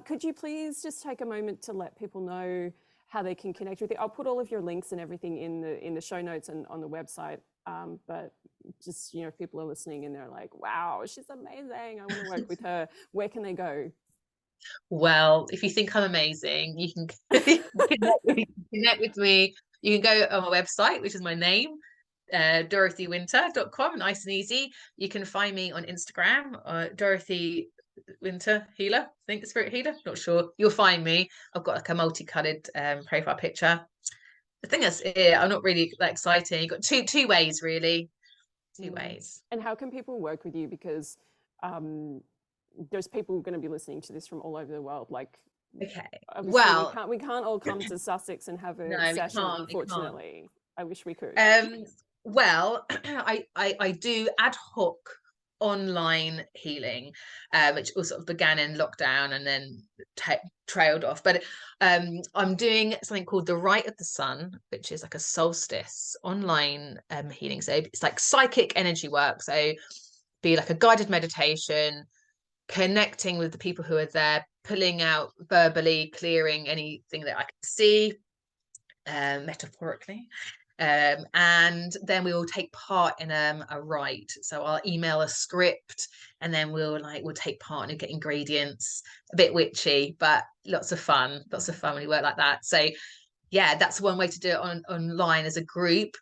Could you please just take a moment to let people know how they can connect with you? I'll put all of your links and everything in the show notes and on the website. But just, you know, if people are listening and they're like, wow, she's amazing, I want to work with her, where can they go? Well, if you think I'm amazing, you can connect with me. You can go on my website, which is my name, dorothywinter.com, nice and easy. You can find me on Instagram, Dorothy Winter Healer, I think Spirit Healer, not sure. You'll find me. I've got like a multicolored profile picture. I think that's it. I'm not really that exciting. You've got two ways really. Two Mm. ways. And how can people work with you? Because um, there's people going to be listening to this from all over the world. Like, Okay. obviously, Well, we can't all come to Sussex and have a no, we session. can't. We can't. Unfortunately, I wish we could. Well, I do ad hoc online healing, which all sort of began in lockdown and then trailed off. But I'm doing something called the Rite of the Sun, which is like a solstice online healing. So it's like psychic energy work. So be like a guided meditation, connecting with the people who are there, pulling out verbally, clearing anything that I can see, metaphorically. And then we will take part in a rite. So I'll email a script, and then we'll take part and get ingredients. A bit witchy, but lots of fun. Lots of fun when you work like that. So yeah, that's one way to do it online as a group.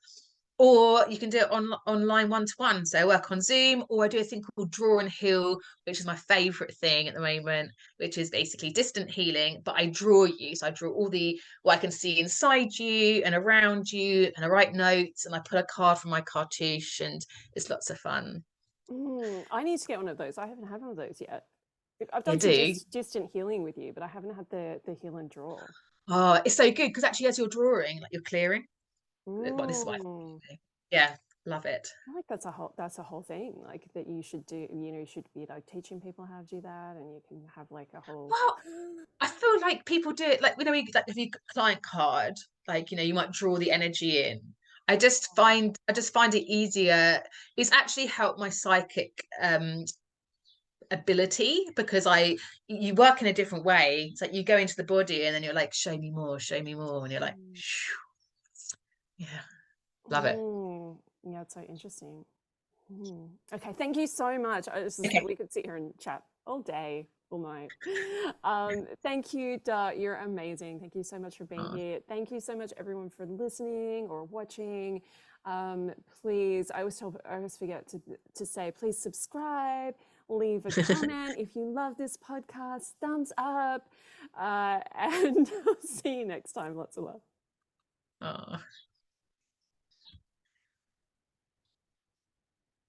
Or you can do it online one-to-one. So I work on Zoom, or I do a thing called Draw and Heal, which is my favorite thing at the moment, which is basically distant healing, but I draw you. So I draw all the what I can see inside you and around you, and I write notes and I put a card from my cartouche, and it's lots of fun. I need to get one of those. I haven't had one of those yet. I've You done some do? distant healing with you, but I haven't had the heal and draw. Oh, it's so good because actually as you're drawing, like you're clearing. Well, this is what I Mm, think. Yeah. Love it. I feel like that's a whole thing, like that you should do, you should be like teaching people how to do that, and you can have like a whole. Well, I feel like people do it like, like if you client card, like, you might draw the energy in. I just find it easier. It's actually helped my psychic ability, because you work in a different way. It's like you go into the body and then you're like, show me more, and you're like, Mm. yeah, love it. Yeah, it's so interesting. Okay, thank you so much. Okay. We could sit here and chat all day, all night. Thank you, Dart. You're amazing. Thank you so much for being Oh, here. Thank you so much, everyone, for listening or watching. Please, I always forget to say, please subscribe, leave a comment if you love this podcast, thumbs up, and I'll see you next time. Lots of love. oh.